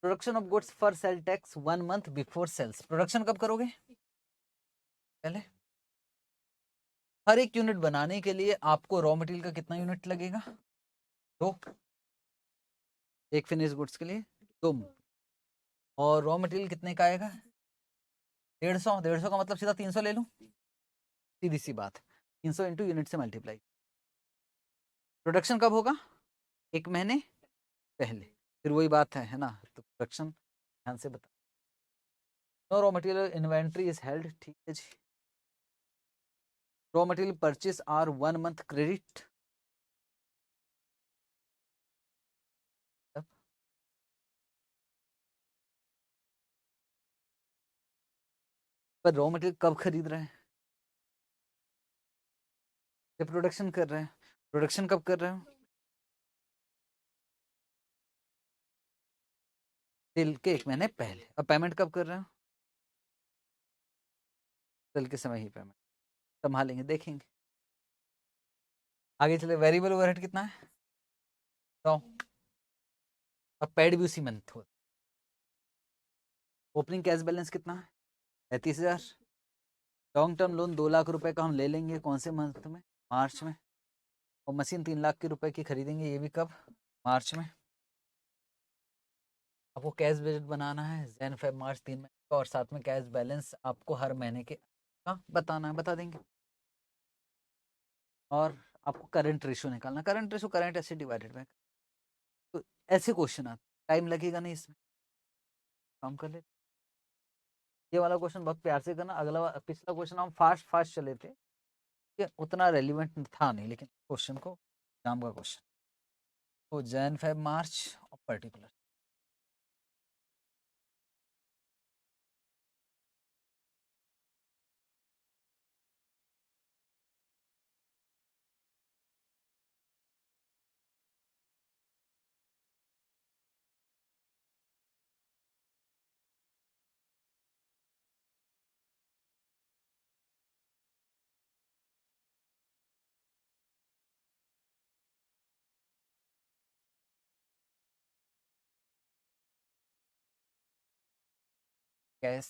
production of goods for sale takes 1 month before sales production कब करोगे पहले हर एक यूनिट बनाने के लिए आपको रॉ मटेरियल का कितना यूनिट लगेगा 2 एक फिनिश गुड्स के लिए 2 और रॉ मटेरियल कितने का आएगा 150 का मतलब सीधा 300 ले लूं सीधी सी बात 300 इंटू यूनिट से मल्टीप्लाई प्रोडक्शन कब होगा 1 महीने पहले फिर वही बात है ना तो प्रोडक्शन ध्यान से बता no raw material inventory is held ठीक है जी raw material purchase are 1 month credit पर रॉ मटेरियल कब खरीद रहे हैं जब प्रोडक्शन कर रहे हैं प्रोडक्शन कब कर रहे हो सेल के 1 महीने पहले अब पेमेंट कब कर रहे हो सेल के समय ही पेमेंट संभालेंगे देखेंगे आगे चले वेरिएबल ओवरहेड कितना है 100 अब पेड भी उसी मंथ हो ओपनिंग कैश बैलेंस कितना है 33,000। लॉन्ग टर्म लोन 2 लाख रुपए का हम ले लेंगे, कौन से मंथ में? मार्च में। और मशीन 3 लाख के रुपए की खरीदेंगे, ये भी कब? मार्च में। आपको कैश बजट बनाना है जैन फेब मार्च 3 महीने का, और साथ में कैश बैलेंस आपको हर महीने के का बताना है, बता देंगे। और आपको करंट रेशो निकालना, current ratio current asset divided by. तो ऐसे क्वेश्चन आते, टाइम लगेगा नहीं इसमें, काम कर ले। ये वाला क्वेश्चन बहुत प्यार से करना, अगला पिछला क्वेश्चन हम फास्ट फास्ट चले थे, ये उतना रेलिवेंट था नहीं, लेकिन क्वेश्चन को एग्जाम का क्वेश्चन। तो जैन फेब मार्च और पर्टिकुलर कैश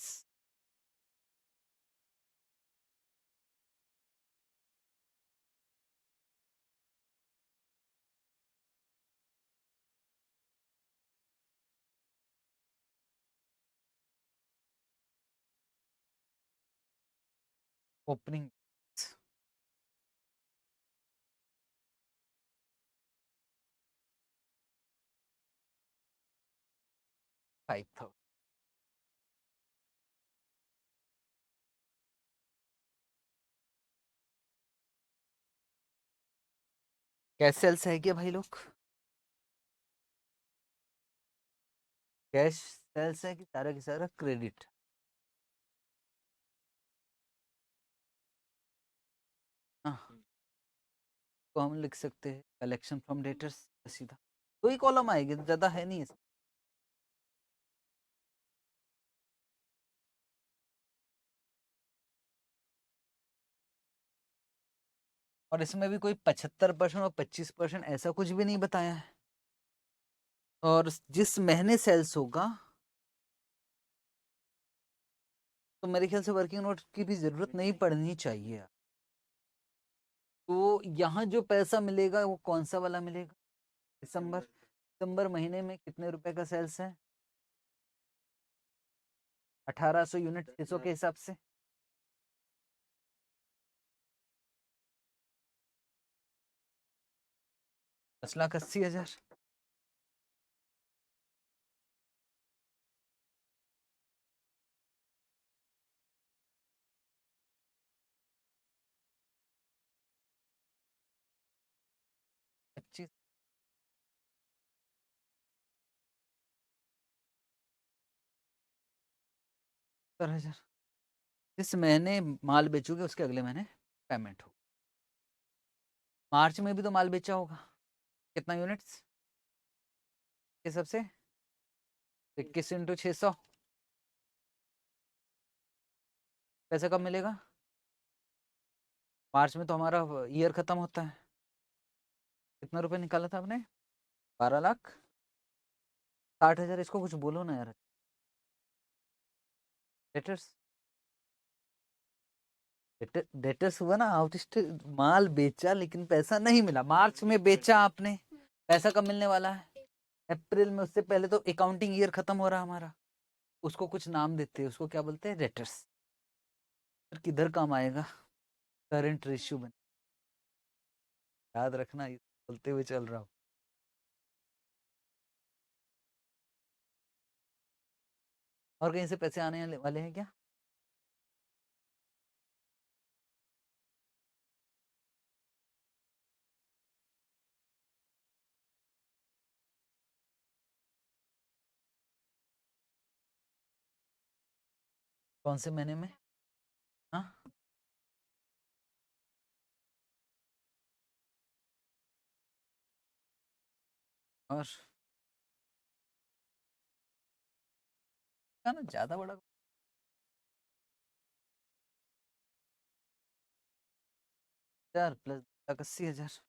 5,000 कैश सेल्स है क्या भाई लोग? कैश सेल्स है कि सारा की सारा क्रेडिट? हाँ, तो हम लिख सकते हैं कलेक्शन फ्रॉम डेटर्स, सीधा 2 ही कॉलम आएगी, ज्यादा है नहीं इसमें। और इसमें भी कोई 75% और 25% ऐसा कुछ भी नहीं बताया है। और जिस महीने सेल्स होगा, तो मेरे ख्याल से वर्किंग नोट की भी जरूरत नहीं पड़नी चाहिए। तो यहाँ जो पैसा मिलेगा वो कौन सा वाला मिलेगा? दिसंबर। दिसंबर महीने में कितने रुपए का सेल्स है? 1800 यूनिट 600 के हिसाब से। 10,80,000। 25,000। जिस महीने माल बेचोगे उसके अगले महीने पेमेंट हो। मार्च में भी तो माल बेचा होगा, कितना यूनिट्स के हिसाब से? 21 × 600। पैसा कब मिलेगा? मार्च में तो हमारा ईयर खत्म होता है। कितना रुपए निकाला था आपने? 12,60,000। इसको कुछ बोलो ना यार। डेटर्स, डेटर्स हुआ ना, आउटस्ट माल बेचा लेकिन पैसा नहीं मिला, मार्च में बेचा आपने, पैसा कब मिलने वाला है? अप्रैल में। उससे पहले तो अकाउंटिंग ईयर खत्म हो रहा है हमारा, उसको कुछ नाम देते हैं, उसको क्या बोलते हैं? डेटर्स। फिर किधर काम आएगा? करंट रेशियो बन, याद रखना, ये बोलते हुए चल रहा हूँ। और कहीं से पैसे आने वाले हैं क्या? कौन से महीने में? हाँ। और ना ज्यादा बड़ा 4 plus 80,000।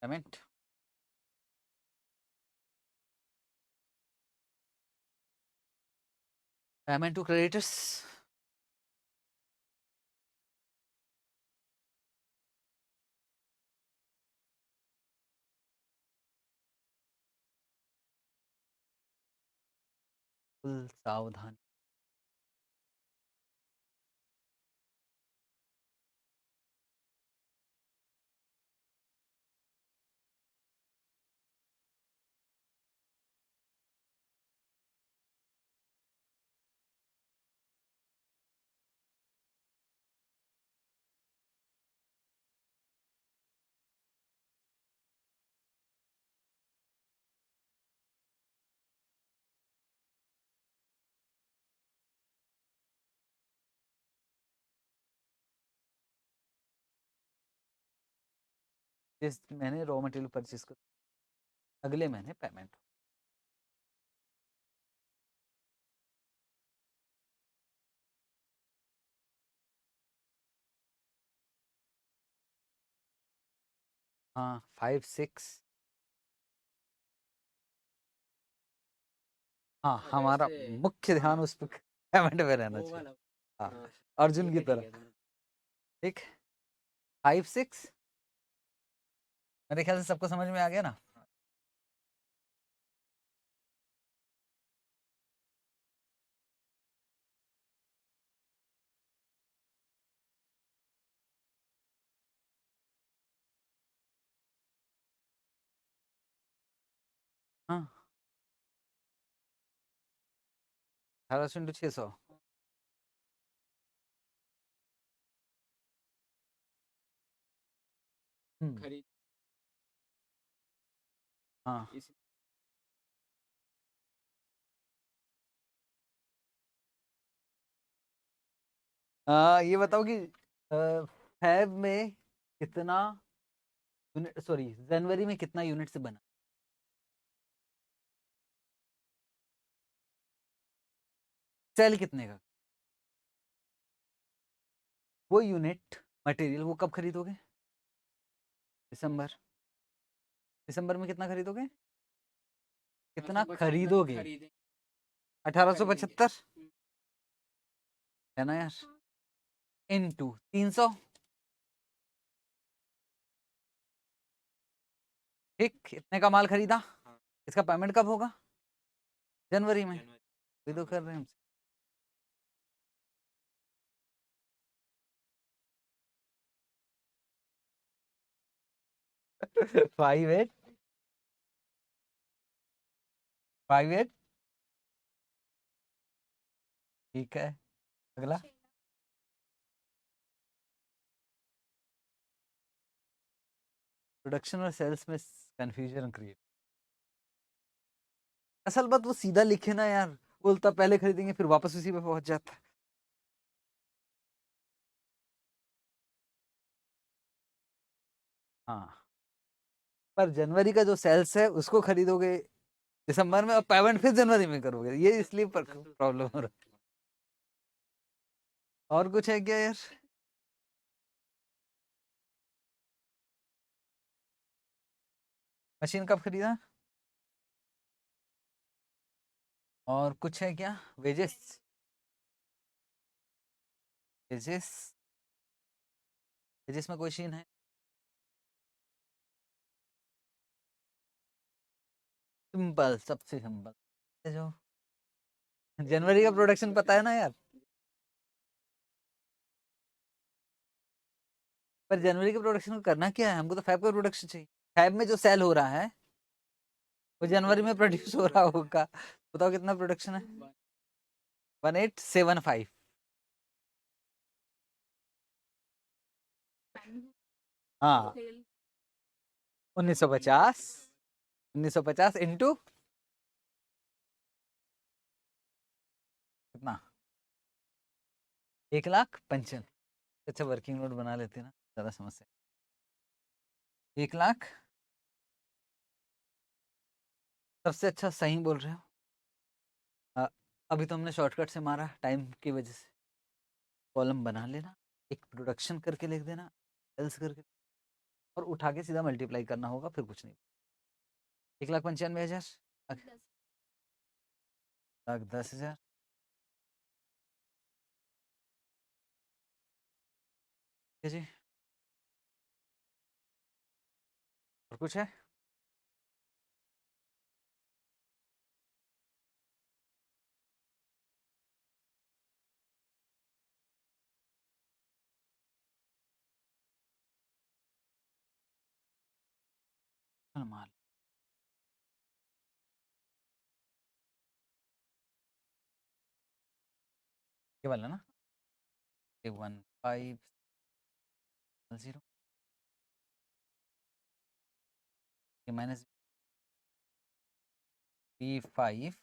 Payment to creditors, full सावधान। जिस मैंने रॉ मटेरियल परचेज कर, अगले महीने पेमेंट। हाँ 5-6, हाँ हमारा मुख्य ध्यान उस पर पेमेंट पे रहना चाहिए। हाँ अर्जुन की तरह। ठीक 5-6 मेरे ख्याल से सबको समझ में आ गया ना। हाँ 1800 इंटू 600, खरीद, हाँ ये बताओ कि फैब में कितना यूनिट, सॉरी जनवरी में कितना यूनिट से बना, सेल कितने का, वो यूनिट मटेरियल वो कब खरीदोगे? दिसंबर। दिसंबर में कितना खरीदोगे? कितना खरीदोगे? 1875 है ना यार, इनटू 300। ठीक इतने का माल खरीदा, इसका पेमेंट कब होगा? जनवरी में। भी तो कर रहे हैं 5-8 5-8। ठीक है अगला। प्रोडक्शन और सेल्स में कंफ्यूजन क्रिएट, असल बात वो सीधा लिखे ना यार, बोलता पहले खरीदेंगे फिर वापस उसी पे पहुंच जाता। हाँ पर जनवरी का जो सेल्स है उसको खरीदोगे दिसंबर में और पेमेंट फिर जनवरी में करोगे, ये इसलिए प्रॉब्लम हो रहा है। और कुछ है क्या यार? मशीन कब खरीदा? और कुछ है क्या? वेजेस, वेजेस, वेजेस में क्वेश्चन है? सिंपल, सबसे सिंपल जो जनवरी का प्रोडक्शन पता है ना यार, पर जनवरी के प्रोडक्शन को करना क्या है, हमको तो फैब का प्रोडक्शन चाहिए। फैब में जो सेल हो रहा है वो जनवरी में प्रोड्यूस हो रहा होगा, बताओ कितना प्रोडक्शन है? 1875। हाँ 1950, 1950 इंटू कितना? 1,55,000। अच्छा वर्किंग नोट बना लेते ना, ज्यादा समस्या। 1,00,000, सबसे अच्छा सही बोल रहे हो। अभी तो हमने शॉर्टकट से मारा टाइम की वजह से। कॉलम बना लेना, एक प्रोडक्शन करके लिख देना, सेल्स करके, और उठा के सीधा मल्टीप्लाई करना होगा, फिर कुछ नहीं। 1,95,000 10,000 जी। और कुछ है? माल केवल है ना 15,0 माइनस B5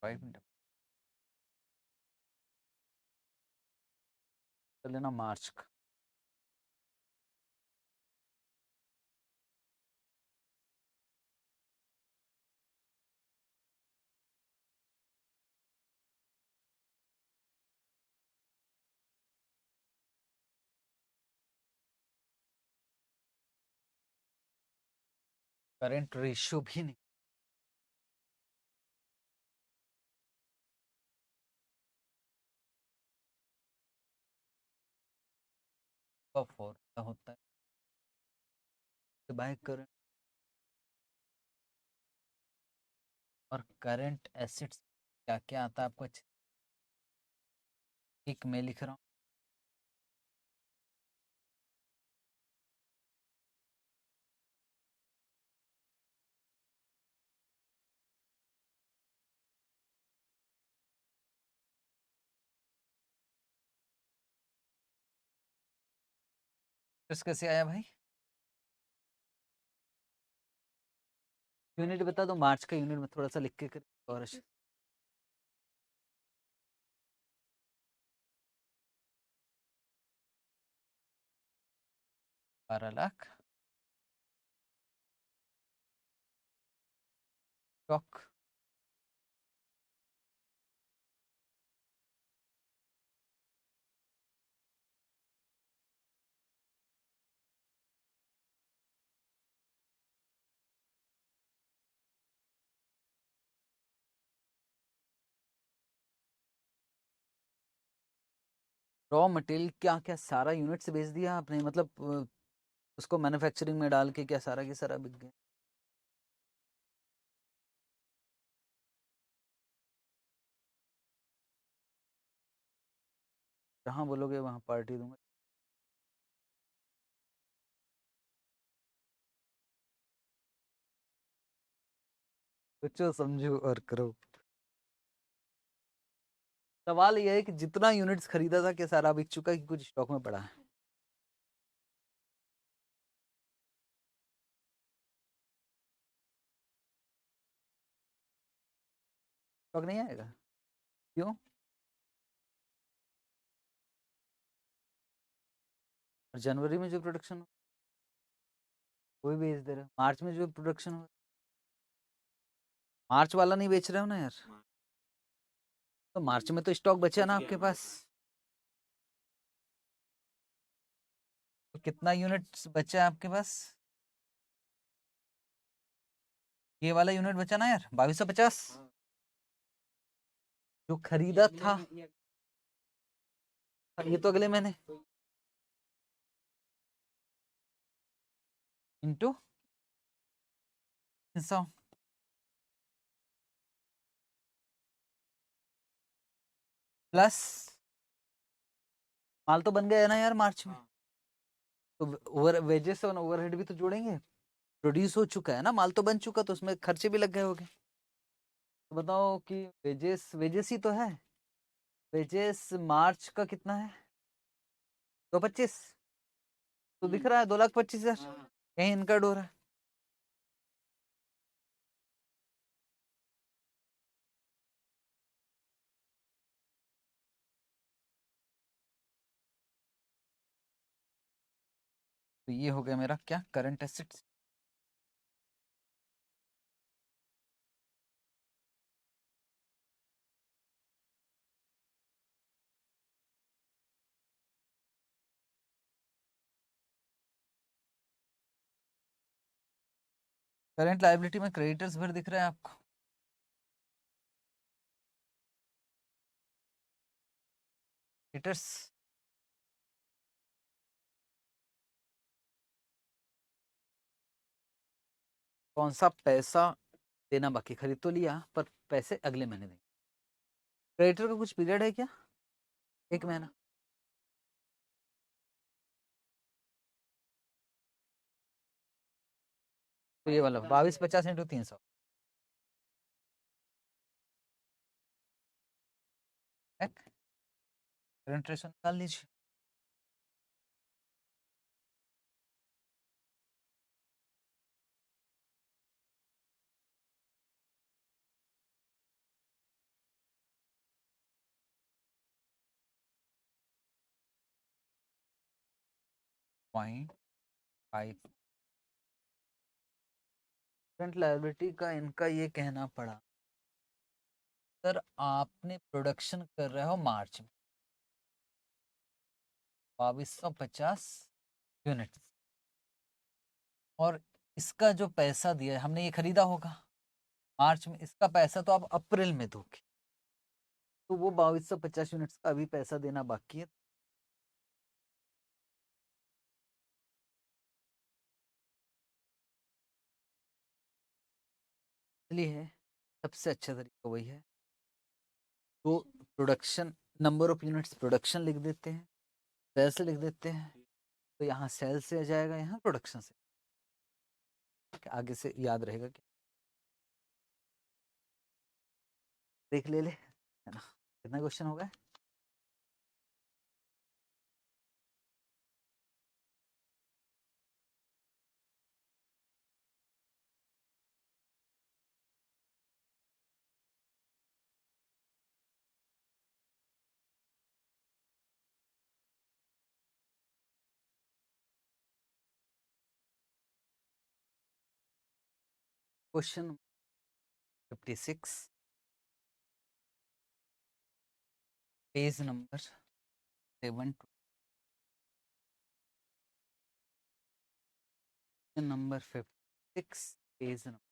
5 कर लेना मार्च का। करंट रेशियो भी नहीं, फोर होता है बाय करंट और करंट एसेट्स क्या क्या आता है आपको? एक मैं लिख रहा हूँ, कैसे आया भाई? यूनिट बता दो, मार्च का यूनिट में थोड़ा सा लिख के कर और 12 लाख स्टॉक। रॉ मटेरियल क्या क्या सारा यूनिट से बेच दिया आपने, मतलब उसको मैन्युफैक्चरिंग में डाल के क्या सारा की सारा बिक गया? जहाँ बोलोगे वहाँ पार्टी दूंगा। सोचो समझो और करो। सवाल यह है कि जितना यूनिट्स खरीदा था क्या सारा बिक चुका है कि कुछ स्टॉक में पड़ा है? स्टॉक नहीं आएगा? क्यों? और जनवरी में जो प्रोडक्शन हो वही बेच दे रहे हो, मार्च में जो प्रोडक्शन हो मार्च वाला नहीं बेच रहे हो ना यार? तो मार्च में तो स्टॉक बचा ना आपके पास, तो कितना यूनिट बचा है आपके पास? ये वाला यूनिट बचा ना यार, 2250 जो खरीदा था। ये तो अगले महीने इंटू 300 प्लस माल तो बन गया है ना यार मार्च में, तो ओवर वेजेस और ओवरहेड भी तो जोड़ेंगे, प्रोड्यूस हो चुका है ना, माल तो बन चुका, तो उसमें खर्चे भी लग गए होंगे। तो बताओ कि वेजेस वेजेस ही तो है, वेजेस मार्च का कितना है 225, तो दिख रहा है 2,25,000, कहीं इनकर्ड हो रहा है। तो ये हो गया मेरा क्या करंट एसेट्स। करंट लायबिलिटी में क्रेडिटर्स भर दिख रहा है आपको, क्रेडिटर्स कौन सा पैसा देना बाकी, खरीद तो लिया पर पैसे अगले महीने देंगे। क्रेडिटर का कुछ पीरियड है क्या, 1 महीना? तो ये वाला 2250 × 300, करंट रेशो निकाल लीजिए। पॉइंट 5 करंट लायबिलिटी का इनका ये कहना पड़ा, सर आपने प्रोडक्शन कर रहे हो मार्च में 2250 यूनिट, और इसका जो पैसा दिया है हमने, ये खरीदा होगा मार्च में, इसका पैसा तो आप अप्रैल में दोगे, तो वो 2250 यूनिट्स का अभी पैसा देना बाकी है। इसलिए सबसे अच्छा तरीका वही है, तो production number of units production लिख देते हैं, सेल्स लिख देते हैं, तो यहाँ सेल्स से आ जाएगा, यहाँ प्रोडक्शन से, आगे से याद रहेगा क्या, देख ले है ना। कितना क्वेश्चन हो गया? Question 56 page number 7, number 56 page number.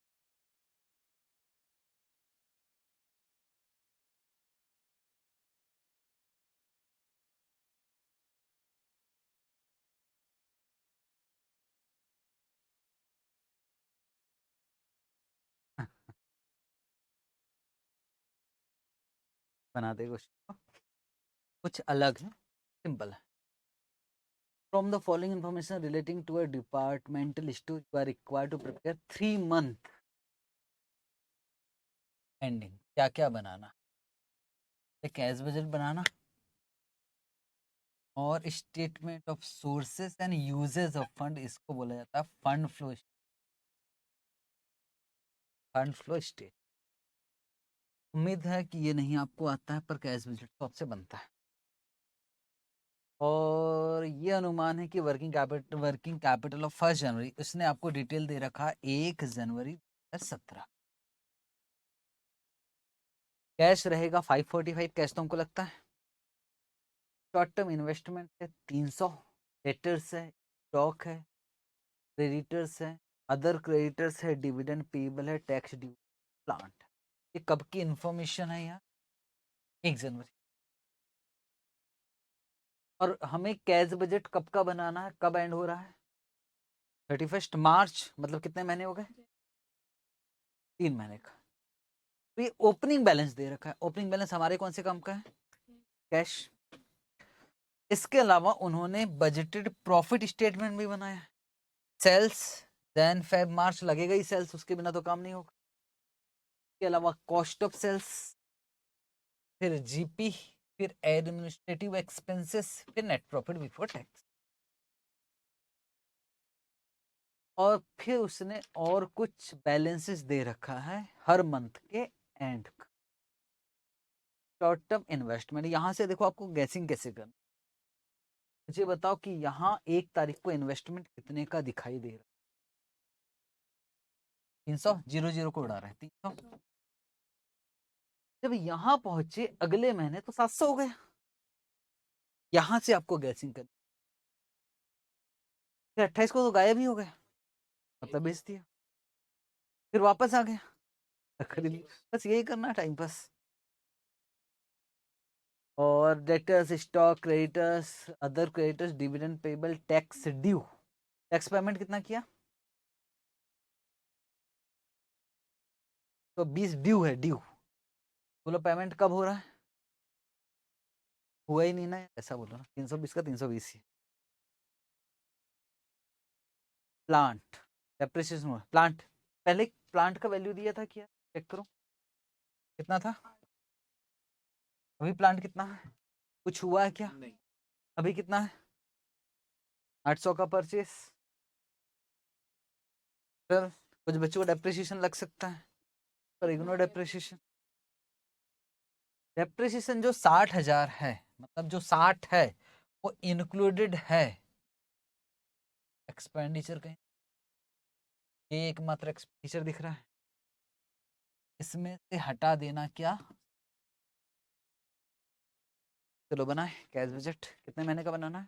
बना दे क्वेश्चन, कुछ अलग है, सिंपल है। From the following information relating to a departmental issue, you are required to prepare 3 month ending। क्या क्या बनाना, कैश बजट बनाना, और statement of sources and uses of fund, इसको बोला जाता है fund flow, fund flow state. उम्मीद है कि ये नहीं आपको आता है, पर कैश बजट तो आपसे बनता है। और ये अनुमान है कि वर्किंग कैपिटल ऑफ 1 जनवरी, उसने आपको डिटेल दे रखा 1 जनवरी 2017। कैश रहेगा 545 कैश, तो हमको लगता है। शॉर्ट टर्म इन्वेस्टमेंट है 300, डेटर्स है, स्टॉक है, क्रेडिटर्स है, अदर क्रेडिटर्स है, डिविडेंड पेबल है, टैक्स ड्यू, प्लांट। ये कब की इंफॉर्मेशन है यहाँ, 1 जनवरी। और हमें कैश बजट कब का बनाना है, कब एंड हो रहा है 31 मार्च मतलब कितने महीने हो गए? 3 महीने का। तो ये ओपनिंग बैलेंस दे रखा है। ओपनिंग बैलेंस हमारे कौन से काम का है? कैश। इसके अलावा उन्होंने बजटेड प्रॉफिट स्टेटमेंट भी बनाया है। सेल्स देन फेब मार्च लगेगा ही, सेल्स उसके बिना तो काम नहीं होगा। इसके अलावा कॉस्ट ऑफ सेल्स, फिर जीपी, फिर एडमिनिस्ट्रेटिव एक्सपेंसेस, फिर नेट प्रॉफिट बिफोर टैक्स। और फिर उसने और कुछ बैलेंसेस दे रखा है हर मंथ के एंड का। शॉर्ट टर्म इन्वेस्टमेंट, यहां से देखो आपको गैसिंग कैसे करना। मुझे बताओ कि यहाँ 1 तारीख को इन्वेस्टमेंट कितने का दिखाई दे रहा है? 300, 0 को उड़ा रहा है 300। जब यहाँ पहुंचे अगले महीने तो 700 हो गया। यहां से आपको गैसिंग करनी। फिर 28 को तो गायब ही हो गया, मतलब बेच दिया। फिर वापस आ गया, खरीद लिया। बस यही करना, टाइम पास। और debtors, stock, creditors, other creditors, dividend payable, tax due. Tax payment कितना किया? तो 20 ड्यू है, ड्यू। बोलो पेमेंट कब हो रहा है? हुआ ही नहीं ना, ऐसा बोलो ना। 320 का 320 ही। प्लांट डेप्रिसिएशन हुआ। प्लांट पहले प्लांट का वैल्यू दिया था क्या? चेक करो कितना था। अभी प्लांट कितना है? कुछ हुआ है क्या? नहीं। अभी कितना है? 800 का परचेस। फिर कुछ बच्चों को डेप्रिसिएशन लग सकता है, पर इग्नोर डेप्रिसिएशन। डेप्रिसिएशन जो 60,000 है, मतलब जो 60 है वो इंक्लूडेड है एक्सपेंडिचर कहीं। ये एकमात्र एक्सपेंडिचर दिख रहा है, इसमें से हटा देना क्या। चलो बनाए कैश बजट। कितने महीने का बनाना है?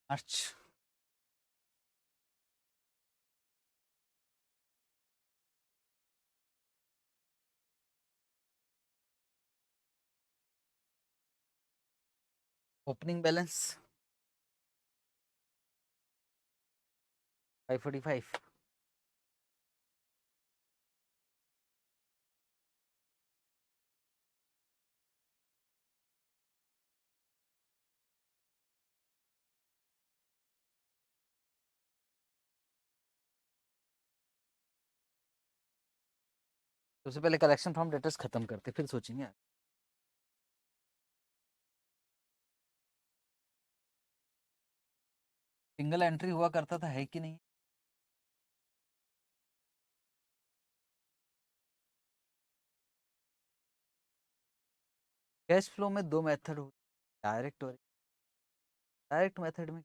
अच्छा, ओपनिंग बैलेंस 545। सबसे पहले कलेक्शन फ्रॉम डेटर्स खत्म करते, फिर सोचेंगे। सिंगल एंट्री हुआ करता था, है कि नहीं? कैश फ्लो में 2 मेथड होते, डायरेक्ट और डायरेक्ट मेथड में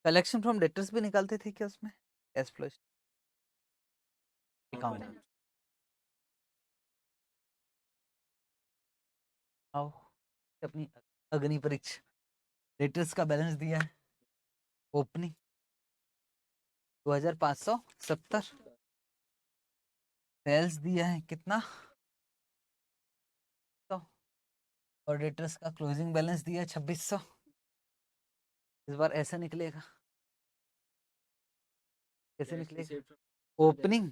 कलेक्शन फ्रॉम डेटर्स भी निकालते थे क्या उसमें? Cash flow account. आओ अपनी अग्नि परीक्षा। डेटर्स का बैलेंस दिया है ओपनिंग 2570। सेल्स दिया है कितना? तो और डेटर्स का क्लोजिंग बैलेंस दिया है 2600। इस बार ऐसा निकलेगा। कैसे निकलेगा? ओपनिंग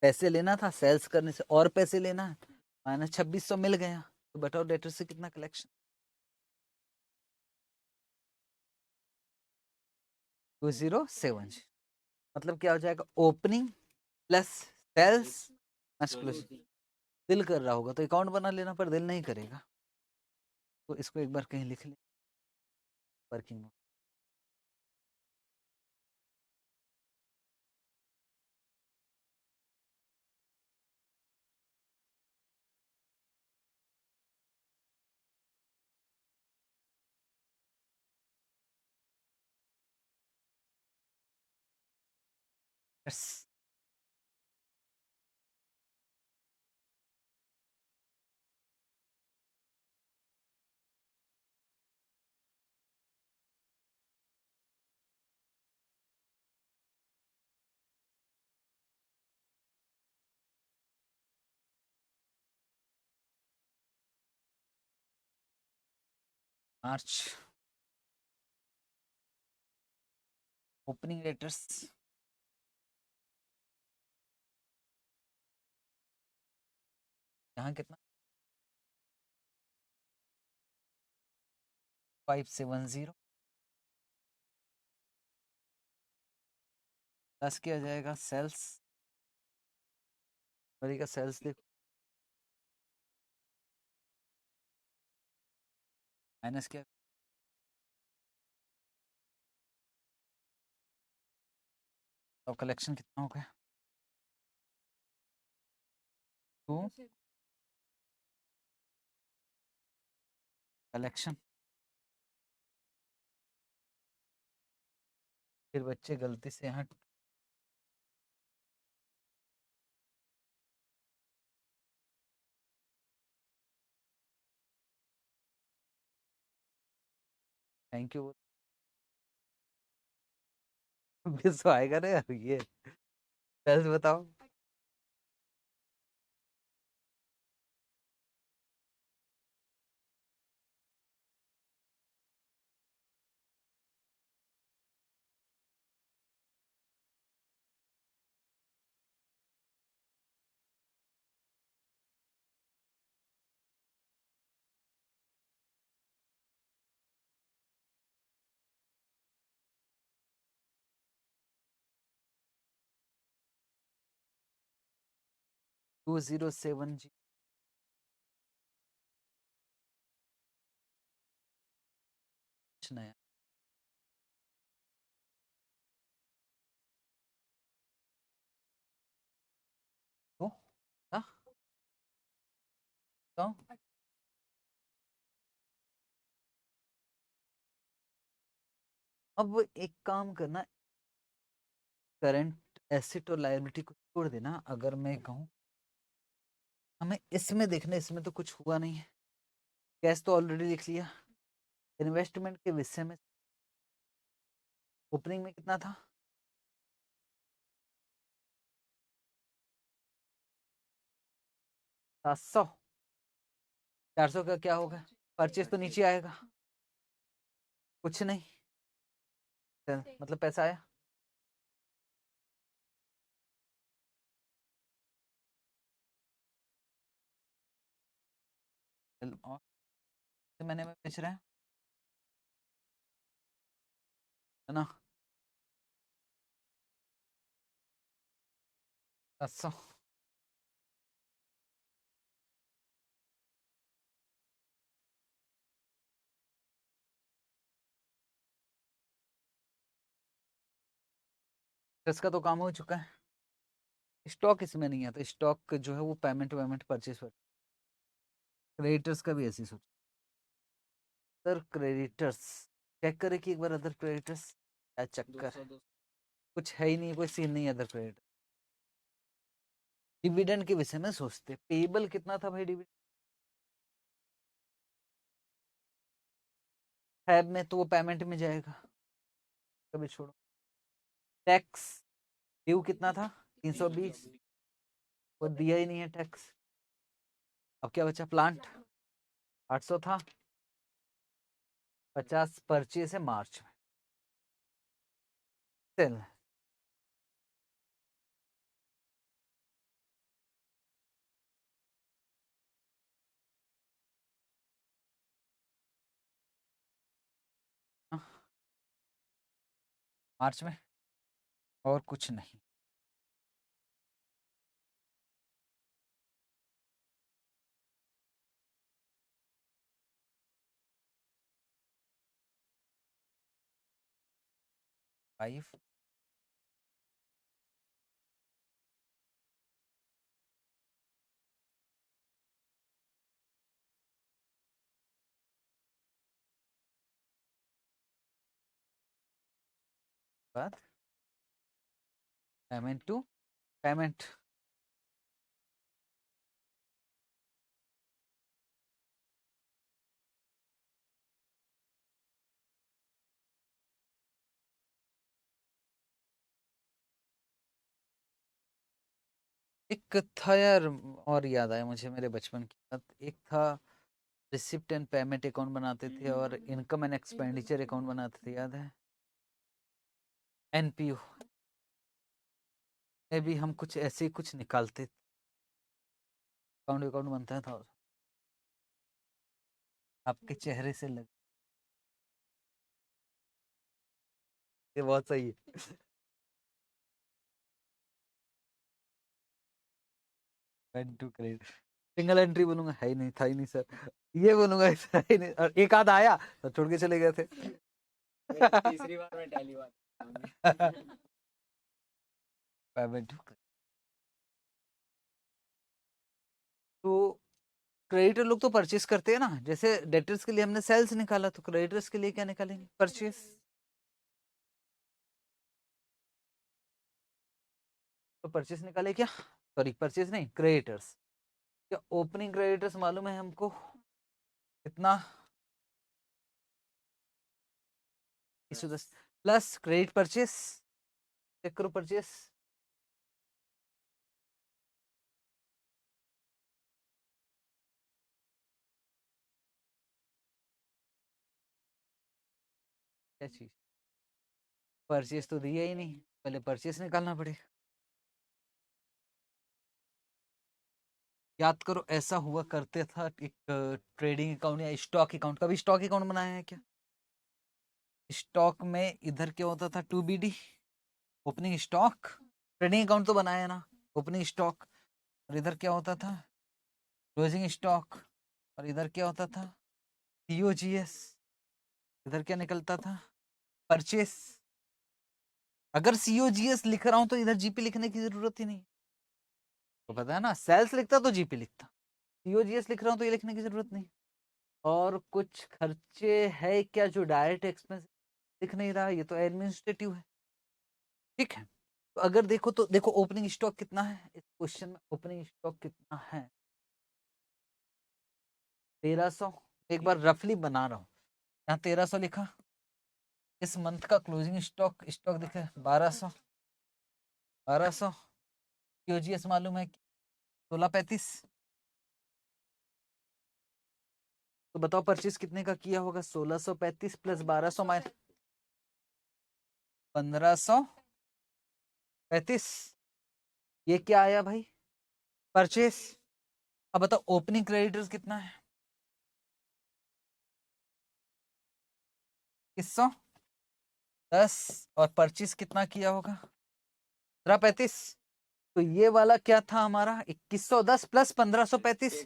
पैसे लेना था, सेल्स करने से और पैसे लेना है, माइनस 2600 मिल गया। तो बताओ डेटर से कितना कलेक्शन? 2070, मतलब क्या हो जाएगा, ओपनिंग प्लस सेल्स प्लस दिल कर रहा होगा तो अकाउंट बना लेना, पर दिल नहीं करेगा तो इसको एक बार कहीं लिख ले, वर्किंग। यस, मार्च ओपनिंग लेटर्स यहाँ कितना 570 प्लस किया जाएगा सेल्स, जनवरी का सेल्स देखो, माइनस किया तो कलेक्शन कितना हो गया, टू कलेक्शन। फिर बच्चे गलती से यहाँ थैंक यू तो आएगा ना यार, ये सेल्स बताओ। टू जीरो सेवन जी कुछ नया तो हाँ तो अब एक काम करना, करंट एसेट और लायबिलिटी को छोड़ देना। अगर मैं कहूँ हमें इसमें देखना, इसमें तो कुछ हुआ नहीं है, कैश तो ऑलरेडी लिख लिया। इन्वेस्टमेंट के विषय में ओपनिंग में कितना था, 700, 400 का क्या होगा, परचेज तो नीचे आएगा, कुछ नहीं, मतलब पैसा आया। और महीने में बेच रहे हैं, है ना, 700। इसका तो काम हो चुका है, स्टॉक इसमें नहीं आता, स्टॉक जो है वो पेमेंट वेमेंट परचेज पर। क्रेडिटर्स का भी ऐसी सोच, अदर क्रेडिटर्स चेक करे कि एक बार अदर क्रेडिटर्स क्या चक्कर है, कुछ है ही नहीं, कोई सीन नहीं अदर क्रेडिटर। डिविडेंड के विषय में सोचते, पेबल कितना था भाई डिविडेंड, फैब में तो वो पेमेंट में जाएगा, कभी छोड़ो। टैक्स ड्यू कितना था, 320, वो दिया ही नहीं है टैक्स। अब क्या बचा, प्लांट 800 था, 50 परचेज है मार्च में, चल मार्च में, और कुछ नहीं। फाइव, बाद पेमेंट टू पेमेंट, एक था यार और याद आया मुझे मेरे बचपन की बात, एक था रिसिप्ट एंड पेमेंट अकाउंट बनाते थे और इनकम एंड एक्सपेंडिचर अकाउंट बनाते थे, याद है? एनपीओ में भी हम कुछ ऐसे ही कुछ निकालते, अकाउंट अकाउंट बनता था। आपके चेहरे से लग, ये बहुत सही है। Pen to credit, single entry बोलूंगा, है ही नहीं, था ही नहीं सर, ये बोलूंगा ऐसा है ही नहीं, और एक आध आया तो छोड़ के चले गए थे। तीसरी बार में टैली बात पेमेंट टू, तो क्रेडिटर लोग तो परचेस करते हैं ना, जैसे डेटर्स के लिए हमने सेल्स निकाला, तो क्रेडिटर्स के लिए क्या निकालेंगे? परचेस। तो परचेस निकाले क्या, सॉरी परचेस नहीं, क्रेडिटर्स। क्या ओपनिंग क्रेडिटर्स मालूम है हमको कितना? 110 प्लस क्रेडिट परचेस, चेक करो परचेस, क्या चीज, परचेस तो दिया ही नहीं, पहले परचेस निकालना पड़ेगा। याद करो ऐसा हुआ करते था, एक ट्रेडिंग अकाउंट या स्टॉक अकाउंट, कभी स्टॉक अकाउंट बनाया है क्या? स्टॉक में इधर क्या होता था, to B D, opening stock. Trading account तो बनाया ना, ओपनिंग स्टॉक, और इधर क्या होता था, क्लोजिंग स्टॉक, और इधर क्या होता था, सीओजीएस, इधर क्या निकलता था, परचेस। अगर सीओजीएस लिख रहा हूं तो इधर जीपी लिखने की जरूरत ही नहीं, तो पता है ना, सेल्स लिखता तो जीपी लिखता, सीओजीएस लिख रहा हूं तो ये लिखने की जरूरत नहीं। और कुछ खर्चे है क्या जो डायरेक्ट एक्सपेंस दिख नहीं रहा, ये तो एडमिनिस्ट्रेटिव है, ठीक है। तो अगर देखो तो देखो ओपनिंग स्टॉक कितना है इस क्वेश्चन में, ओपनिंग स्टॉक कितना है, 1300। एक बार रफली बना रहा हूँ, यहाँ 1300 लिखा, इस मंथ का क्लोजिंग स्टॉक स्टॉक दिखे 1200, 1200, यूजीएस मालूम है 1635, तो बताओ परचेज कितने का किया होगा, 1635 प्लस 1200 माइनस 1535, ये क्या आया भाई, परचेस। अब बताओ ओपनिंग क्रेडिटर्स कितना है, 2110, और परचेस कितना किया होगा, 1535। तो ये वाला क्या था हमारा, 2110 प्लस 1535,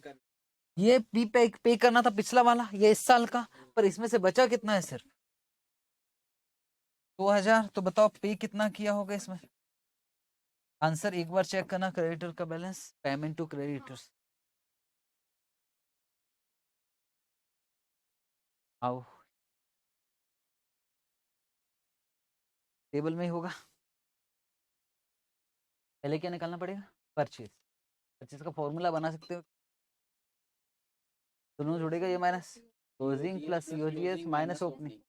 ये पे करना था पिछला वाला, ये इस साल का, पर इसमें से बचा कितना है, सिर्फ 2000। तो बताओ पे कितना किया होगा इसमें, आंसर एक बार चेक करना, क्रेडिटर का बैलेंस, पेमेंट टू क्रेडिटर्स, आओ टेबल में ही होगा। पहले क्या निकालना पड़ेगा, परचेज, परचेज का फॉर्मूला बना सकते हो, दोनों जुड़ेगा, ये minus closing plus UGS minus opening,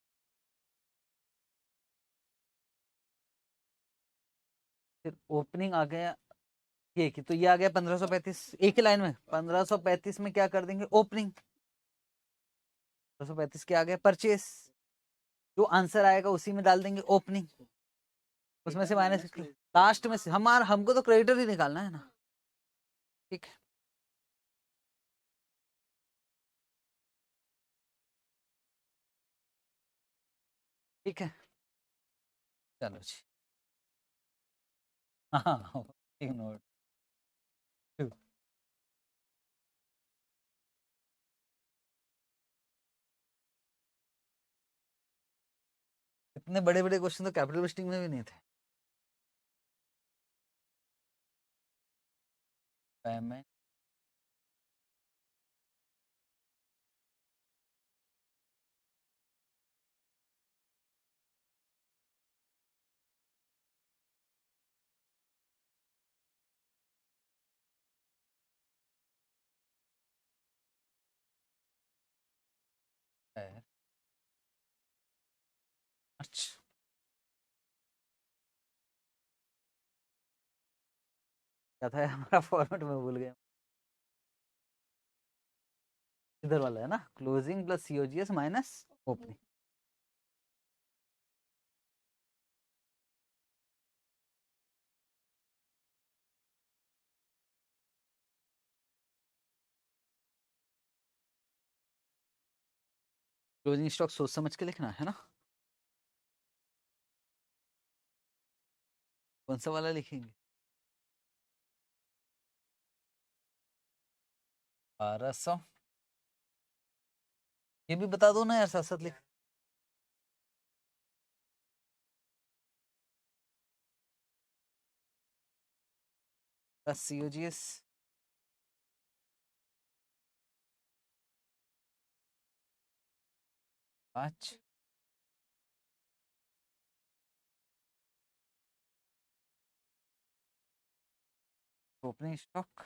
फिर ओपनिंग आ गया ये कि, तो ये आ गया 1535, एक ही लाइन में 1535 में क्या कर देंगे, ओपनिंग, 1535 क्या आ गया, परचेस, जो आंसर आएगा उसी में डाल देंगे ओपनिंग, उसमें से माइनस लास्ट में से, हमारा हमको तो क्रेडिटर ही निकालना है ना, ठीक है। ठीक है, चलो जी। हाँ, इग्नोर टू। इतने बड़े बड़े क्वेश्चन तो कैपिटल लिस्टिंग में भी नहीं थे। पेमेंट है अच्छा। क्या था हमारा फॉर्मेट में भूल गया। इधर वाला है ना, closing plus COGS minus opening. Closing stock सोच समझ के लिखना है ना। कौन सा वाला लिखेंगे? 1200। ये भी बता दो ना यार, साथ साथ लिख। Plus COGS 5। ओपनिंग स्टॉक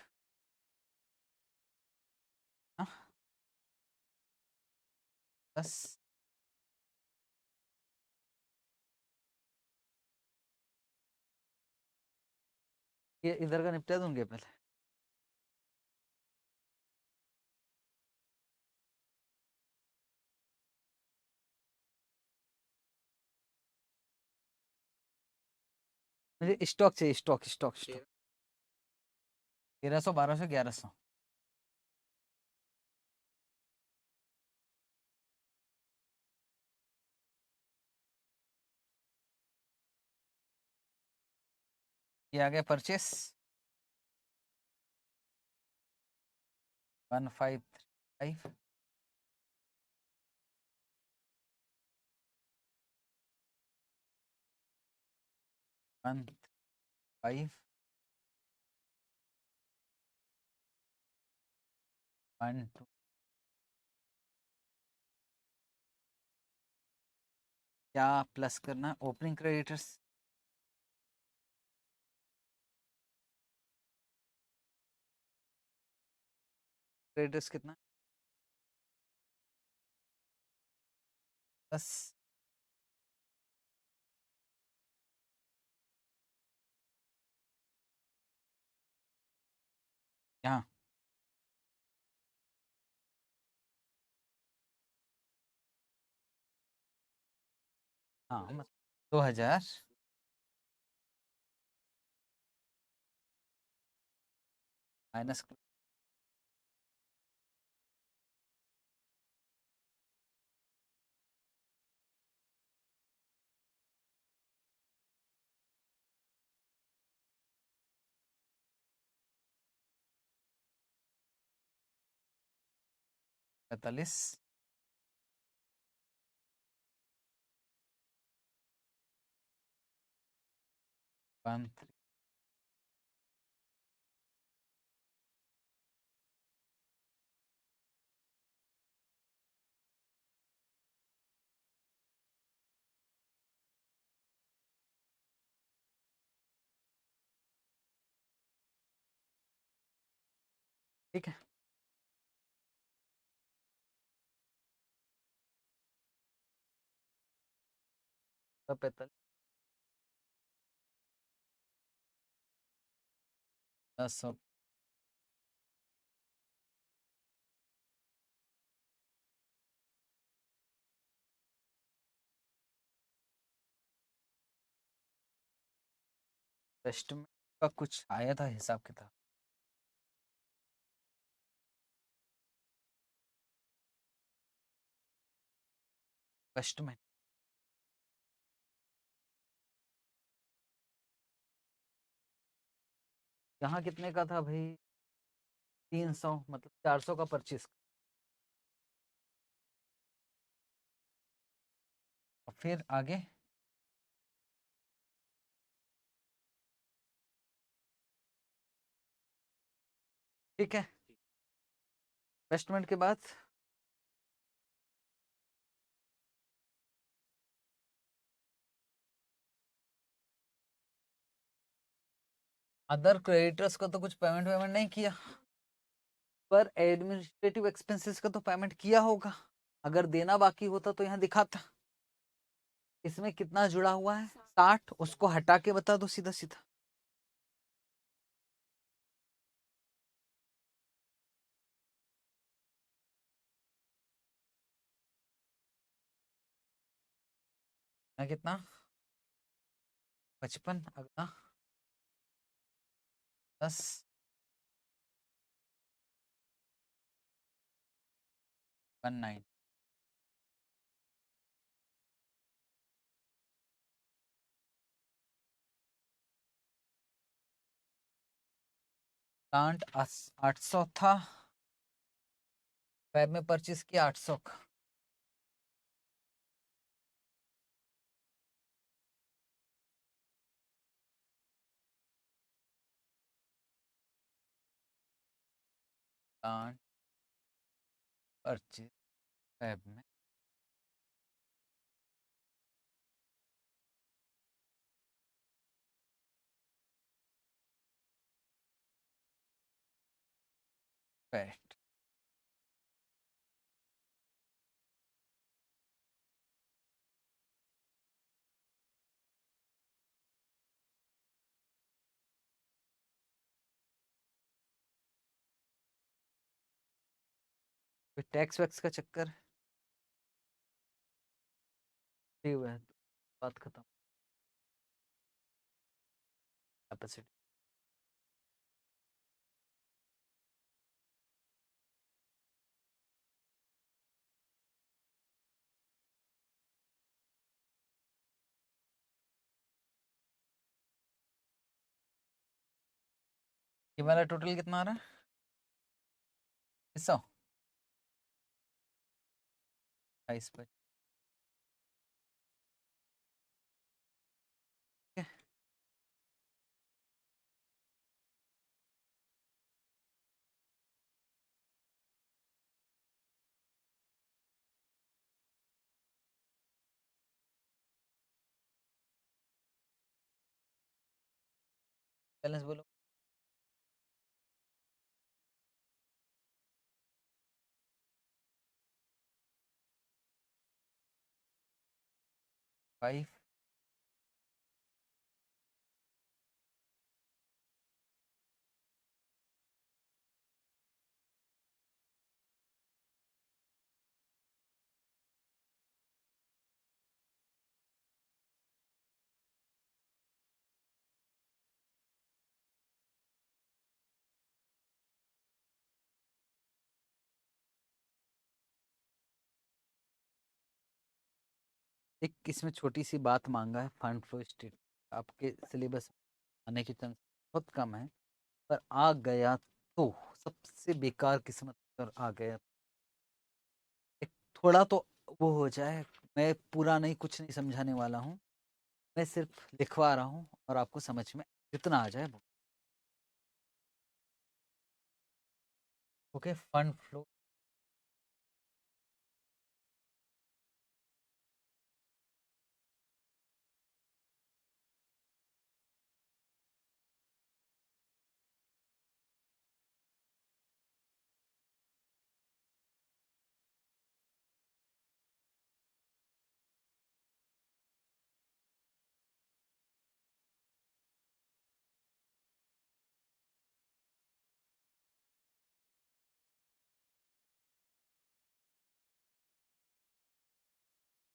बस। ये इधर का निपटा दूंगे पहले। मुझे स्टॉक चाहिए, स्टॉक स्टॉक स्टॉक। 1300, 1200, 1100। ये आ गया परचेस 1535। 15, 12। क्या प्लस करना ओपनिंग क्रेडिटर्स? क्रेडिटर्स कितना? बस। यहाँ हाँ 2000 माइनस 45। 13। ठीक है। तो 45, 10 एस्टिमेट का कुछ आया था हिसाब किताब। एस्टिमेट यहाँ कितने का था भाई? 300, मतलब 400 का परचेस। और फिर आगे ठीक है। इन्वेस्टमेंट के बाद अदर क्रेडिटर्स का तो कुछ पेमेंट वेमेंट नहीं किया, पर एडमिनिस्ट्रेटिव एक्सपेंसेस का तो पेमेंट किया होगा। अगर देना बाकी होता तो यहाँ दिखाता। इसमें कितना जुड़ा हुआ है? 60। उसको हटा के बता दो सीधा सीधा। कितना? 55। अगला 10। 19। प्लांट 800 था, फैब में परचेस किया 800 का। प्लांट परचेस फैब में फैट। फिर टैक्स वैक्स का चक्कर। ठीक है, बात खत्म। कैपेसिटी ये वाला टोटल कितना आ रहा है? 100। 22 पर। ठीक है। बैलेंस बोलो। 5। एक इसमें छोटी सी बात मांगा है, फंड फ्लो स्टेट आपके सिलेबस आने की चांस बहुत कम है, पर आ गया तो सबसे बेकार किस्मत अगर आ गया। एक थोड़ा तो वो हो जाए। मैं पूरा नहीं, कुछ नहीं समझाने वाला हूँ, मैं सिर्फ लिखवा रहा हूँ और आपको समझ में जितना आ जाए वो। Okay, fund flow.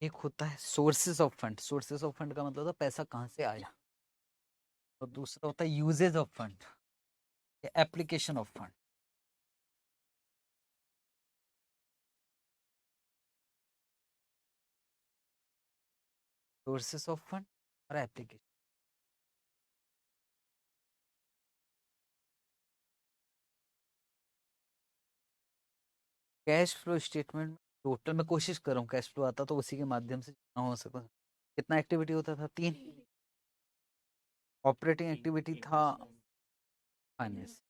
एक होता है sources of fund. Sources of fund का मतलब होता है पैसा कहाँ से आया। और दूसरा होता है uses of fund, application of fund. Sources of fund और एप्लीकेशन। कैश फ्लो स्टेटमेंट में टोटल मैं कोशिश कर रहा हूँ कैश फ्लो आता तो उसी के माध्यम से जितना हो सका। कितना एक्टिविटी होता था? 3। ऑपरेटिंग एक्टिविटी था फाइनेंस।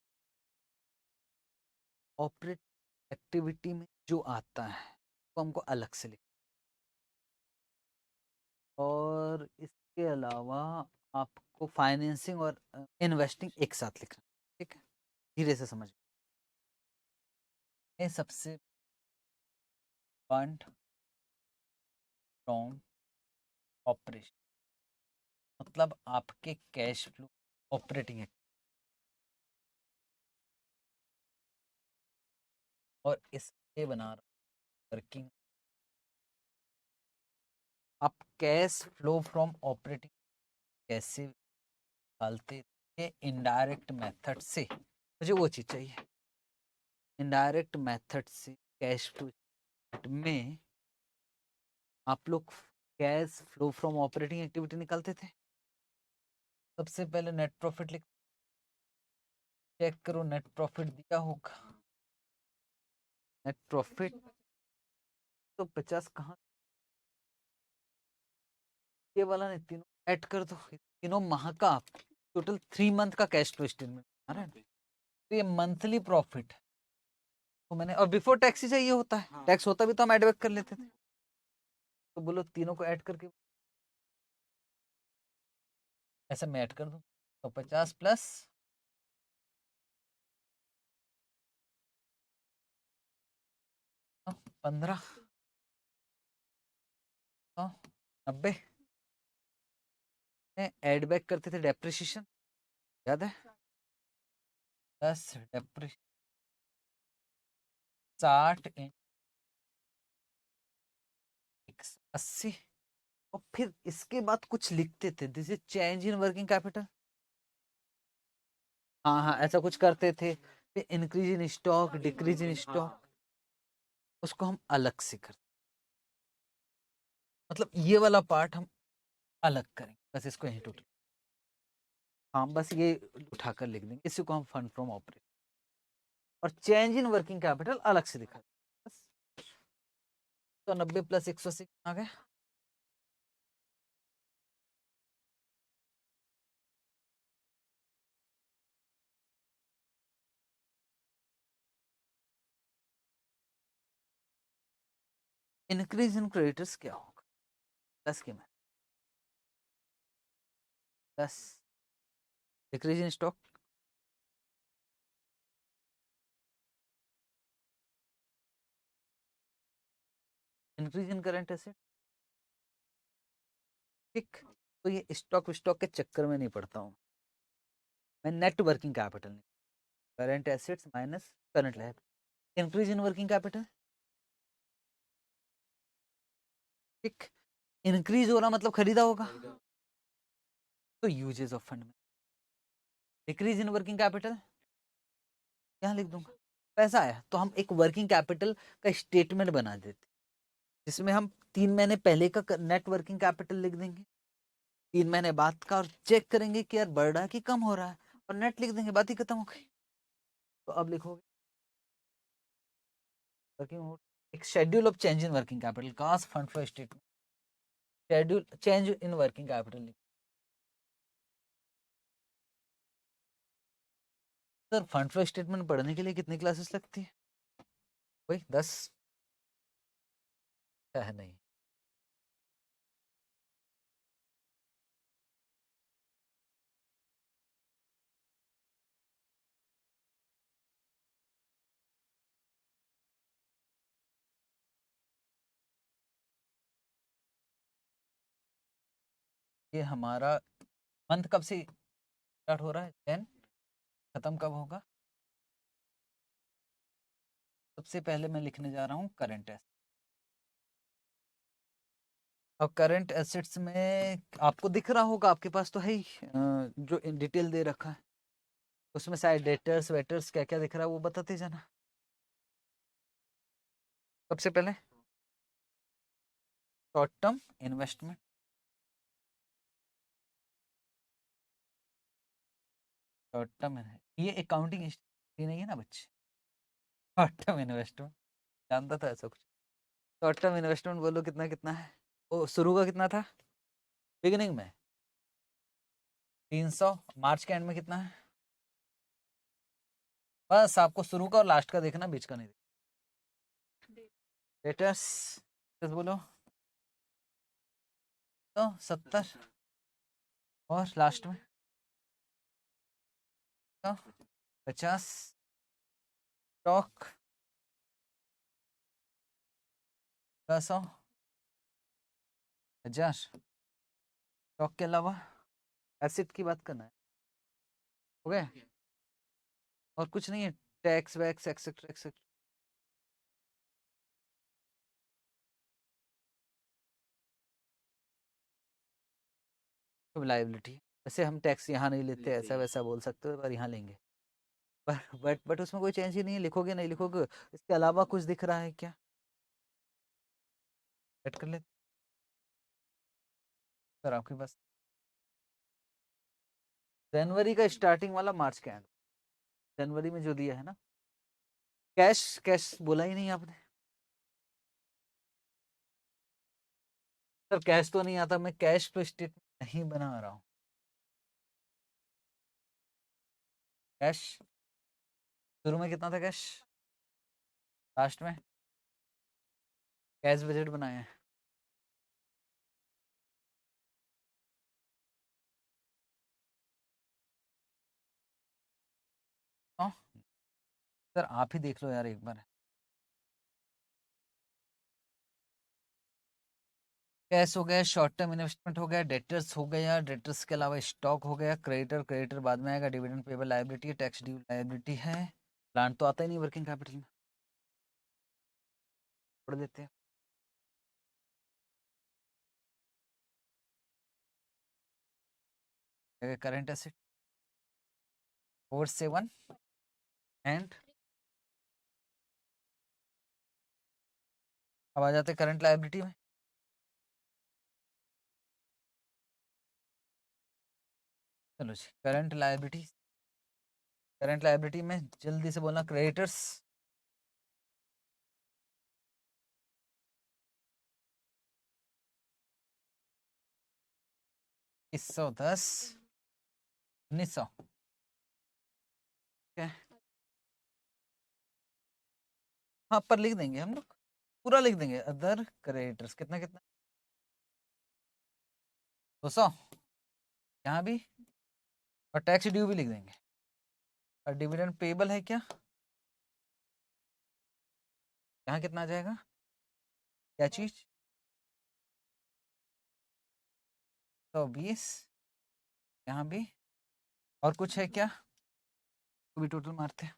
ऑपरेटिंग एक्टिविटी में जो आता है वो हमको अलग से लिख, और इसके अलावा आपको फाइनेंसिंग और इन्वेस्टिंग एक साथ लिखना। ठीक है, धीरे से समझ। ये सबसे फंड फ्रॉम ऑपरेशन मतलब आपके कैश फ्लो ऑपरेटिंग है, और इसके बना रहा वर्किंग। आप कैश फ्लो फ्रॉम ऑपरेटिंग कैसे निकालते थे? इनडायरेक्ट मेथड से। मुझे वो चीज चाहिए, इनडायरेक्ट मेथड से कैश फ्लो में आप लोग cash flow from operating activity निकालते थे। सबसे पहले नेट प्रॉफिट लिख, चेक करो नेट प्रॉफिट दिया होगा। नेट प्रॉफिट तो 50 कहाँ, ये वाला नहीं, तीनों ऐड कर दो। तीनों माह का टोटल 3 मंथ का कैश फ्लो स्टेटमेंट आ रहा है। तो ये मंथली प्रॉफिट तो मैंने, और बिफोर टैक्स ही चाहिए होता है, टैक्स होता भी तो हम ऐड बैक कर लेते थे। तो बोलो तीनों को ऐड करके ऐसा मैं ऐड कर दूं तो 50 प्लस 15 तो 90 ऐड बैक करते थे डेप्रिसिएशन, याद है? 10 डेप्रिसिएशन 60 180, और फिर इसके बाद कुछ लिखते थे, this is change in working capital. हाँ हाँ, ऐसा कुछ करते थे। फिर increase in stock, decrease in stock, उसको हम अलग से करते, मतलब ये वाला पार्ट हम अलग करेंगे। बस इसको यहीं टोटल, हाँ बस ये उठाकर लिख देंगे, इसी को हम फंड फ्रॉम ऑपरेशन, और चेंज इन वर्किंग कैपिटल अलग से दिखा बस। तो 90 प्लस 180 आ गया। इंक्रीज इन क्रेडिटर्स क्या होगा? 10 के में 10, decrease in stock increase in current asset. ठीक, तो ये स्टॉक स्टॉक के चक्कर में नहीं पड़ता हूँ मैं, net working capital, current assets minus current liability, increase in working capital. ठीक, इंक्रीज हो रहा मतलब खरीदा होगा, तो यूजेस ऑफ फंड में। डिक्रीज इन वर्किंग कैपिटल यहाँ लिख दूंगा, पैसा आया तो हम एक वर्किंग कैपिटल का स्टेटमेंट बना देते, जिसमें हम 3 महीने पहले का नेट वर्किंग कैपिटल लिख देंगे, 3 महीने बाद का, और चेक करेंगे कि यार बढ़ रहा है कि कम हो रहा है, और नेट लिख देंगे, बात ही खत्म हो गई। तो अब लिखोगे वर्किंग, एक schedule of change in working capital, cost fund flow statement, schedule change in working capital. Sir fund flow statement पढ़ने के लिए कितनी क्लासेस लगती है? वही 10 है नहीं। ये हमारा मंथ कब से स्टार्ट हो रहा है? जैन, खत्म कब होगा? सबसे पहले मैं लिखने जा रहा हूँ करंट एसेट। अब करंट एसेट्स में आपको दिख रहा होगा, आपके पास तो है ही, जो डिटेल दे रखा है उसमें शायद डेटर्स वेटर्स क्या क्या दिख रहा है वो बताते जाना। सबसे पहले short term investment, short term, ये अकाउंटिंग हिस्ट्री नहीं है ना बच्चे, शॉर्ट टर्म इन्वेस्टमेंट जानता था ऐसा कुछ। शॉर्ट टर्म इन्वेस्टमेंट बोलो कितना कितना है, वो शुरू का कितना था बिगिनिंग में 300, मार्च के एंड में कितना है? बस आपको शुरू का और लास्ट का देखना, बीच का नहीं देखना। डेटर्स बोलो तो 70 और लास्ट में तो 50। स्टॉक 100 1000। स्टॉक के अलावा एसेट की बात करना है, हो गया? और कुछ नहीं है, tax wax etcetera etcetera. Liability वैसे हम टैक्स यहाँ नहीं लेते, ऐसा वैसा बोल सकते हो, पर यहाँ लेंगे। पर बट उसमें कोई चेंज ही नहीं है, लिखोगे नहीं लिखोगे। इसके अलावा कुछ दिख रहा है क्या? ऐड कर ले सर आपके पास जनवरी का स्टार्टिंग वाला, मार्च का एंड, जनवरी में जो दिया है ना। कैश कैश बोला ही नहीं आपने सर, कैश तो नहीं आता, मैं कैश तो स्टेटमेंट नहीं बना रहा हूँ। कैश शुरू में कितना था कैश, लास्ट में कैश बजट बनाया है। हाँ सर आप ही देख लो यार एक बार। कैश हो गया, शॉर्ट टर्म इन्वेस्टमेंट हो गया, डेटर्स हो गया, डेटर्स के अलावा स्टॉक हो गया, क्रेडिटर क्रेडिटर बाद में आएगा, डिविडेंड पेबल लायबिलिटी है, टैक्स ड्यू लायबिलिटी है। प्लांट तो आता ही नहीं वर्किंग कैपिटल में, पढ़ देते हैं। करंट एसेट 47 एंड अब आ जाते हैं करंट लायबिलिटी में। चलो जी, करंट लायबिलिटी में जल्दी से बोलना, क्रेडिटर्स 110 1900। हाँ पर लिख देंगे हम लोग, पूरा लिख देंगे। अदर क्रेडिटर्स कितना कितना 200, यहाँ भी, और टैक्स ड्यू भी लिख देंगे। और डिविडेंड पेबल है क्या, यहाँ कितना आ जाएगा, क्या चीज 120, यहाँ भी। और कुछ है क्या, तो भी टोटल मारते हैं।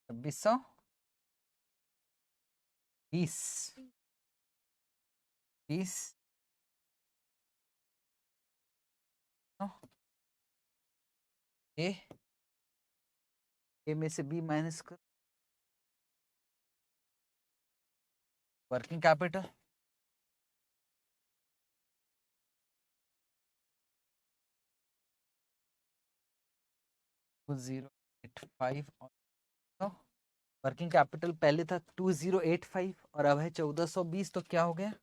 छब्बीस सौ 20 ए में से बी माइनस कर, वर्किंग कैपिटल 2085 और वर्किंग कैपिटल पहले था 2085 और अब है 1420, तो क्या हो गया,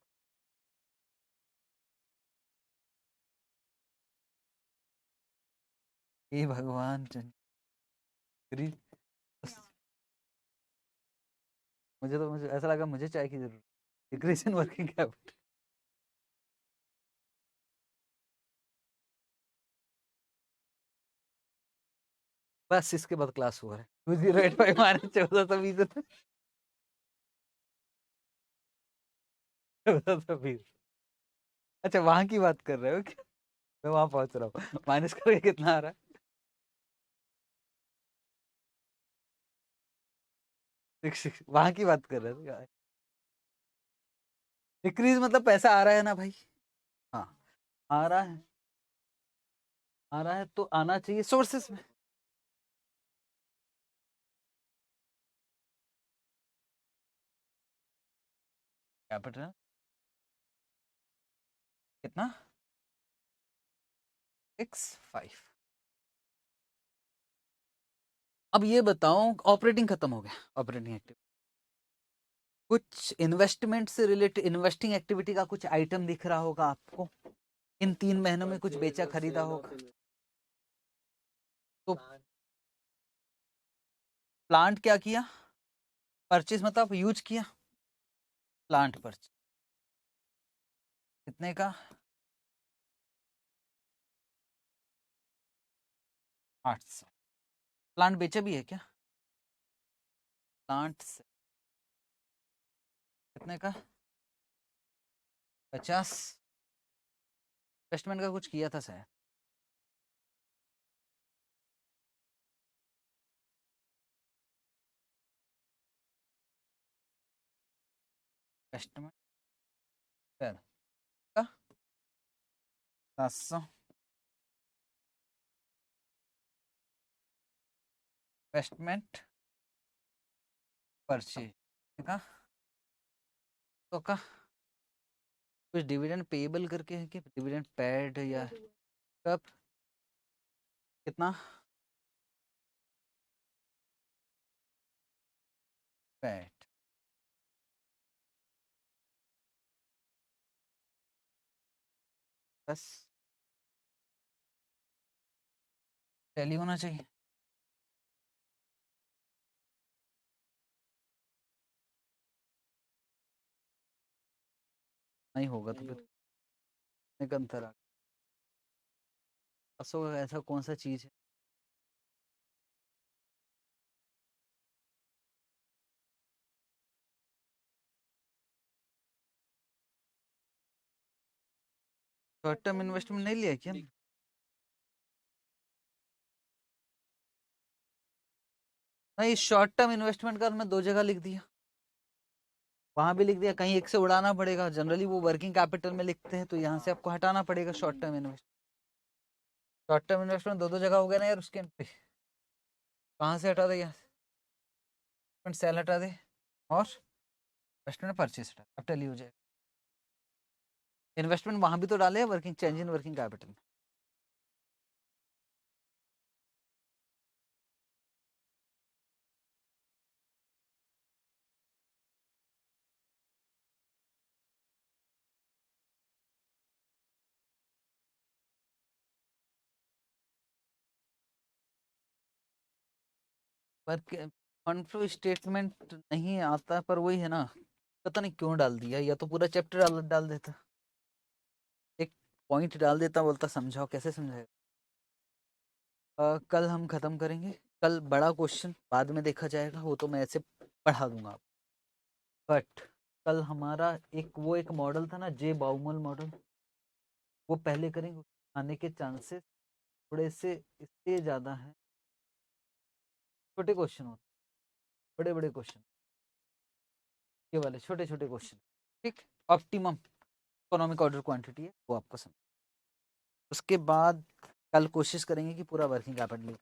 हे भगवान मुझे ऐसा लगा मुझे चाय की जरूरत, डिक्रीज इन वर्किंग कैपिटल। बस इसके बाद क्लास हुआ है 2085 माइनस 1420, 1420। अच्छा वहां की बात कर रहे हो क्या, मैं वहां पहुंच रहा हूँ, माइनस करके कितना आ रहा है, 6 वहां की बात कर रहे थे। डिक्रीज मतलब पैसा आ रहा है ना भाई, हाँ आ रहा है, आ रहा है तो आना चाहिए सोर्सेस में। कैपिटल कितना 65, अब ये बताओ, ऑपरेटिंग खत्म हो गया, ऑपरेटिंग एक्टिविटी, कुछ इन्वेस्टमेंट से रिलेटेड इन्वेस्टिंग एक्टिविटी का कुछ आइटम दिख रहा होगा आपको, इन 3 महीनों में कुछ बेचा खरीदा होगा। तो प्लांट क्या किया, परचेज मतलब यूज किया, प्लांट परचेज कितने का, 800। प्लांट बेचा भी है क्या, प्लांट से कितने का, 50। इन्वेस्टमेंट का कुछ किया था शायद, इन्वेस्टमेंट 700, इन्वेस्टमेंट परचेज का, तो का कुछ डिविडेंड पेएबल करके है कि डिविडेंड पेड, या कब कितना पेड, बस टैली होना चाहिए। नहीं होगा तो फिर एक अंतर आ, ऐसा कौन सा चीज है, शॉर्ट टर्म इन्वेस्टमेंट नहीं लिया क्या, नहीं शॉर्ट टर्म इन्वेस्टमेंट का मैं 2 जगह लिख दिया, वहां भी लिख दिया, कहीं एक से उड़ाना पड़ेगा, जनरली वो वर्किंग कैपिटल में लिखते हैं, तो यहाँ से आपको हटाना पड़ेगा short term investment. Short term investment 2 जगह हो गया ना यार, उसके पे कहाँ से हटा दे, यहाँ सेल हटा दे, और इन्वेस्टमेंट परचेज हटा, अब टैली हो जाएगा। इन्वेस्टमेंट वहां भी तो डाले, working change in working capital. पर फंड फ्लो स्टेटमेंट नहीं आता, पर वही है ना, पता नहीं क्यों डाल दिया, या तो पूरा चैप्टर डाल देता, एक पॉइंट डाल देता, बोलता समझाओ, कैसे समझाएगा। कल हम खत्म करेंगे, कल बड़ा क्वेश्चन बाद में देखा जाएगा, वो तो मैं ऐसे पढ़ा दूंगा आप, बट कल हमारा एक मॉडल था ना, जे बाउमल मॉडल, वो पहले करेंगे, आने के चांसेस थोड़े से इससे ज़्यादा है, छोटे क्वेश्चन होते, बड़े बड़े क्वेश्चन, ये वाले छोटे छोटे क्वेश्चन, ठीक, ऑप्टिमम इकोनॉमिक ऑर्डर क्वांटिटी है वो आपको समझ, उसके बाद कल कोशिश करेंगे कि पूरा वर्किंग कैपिटल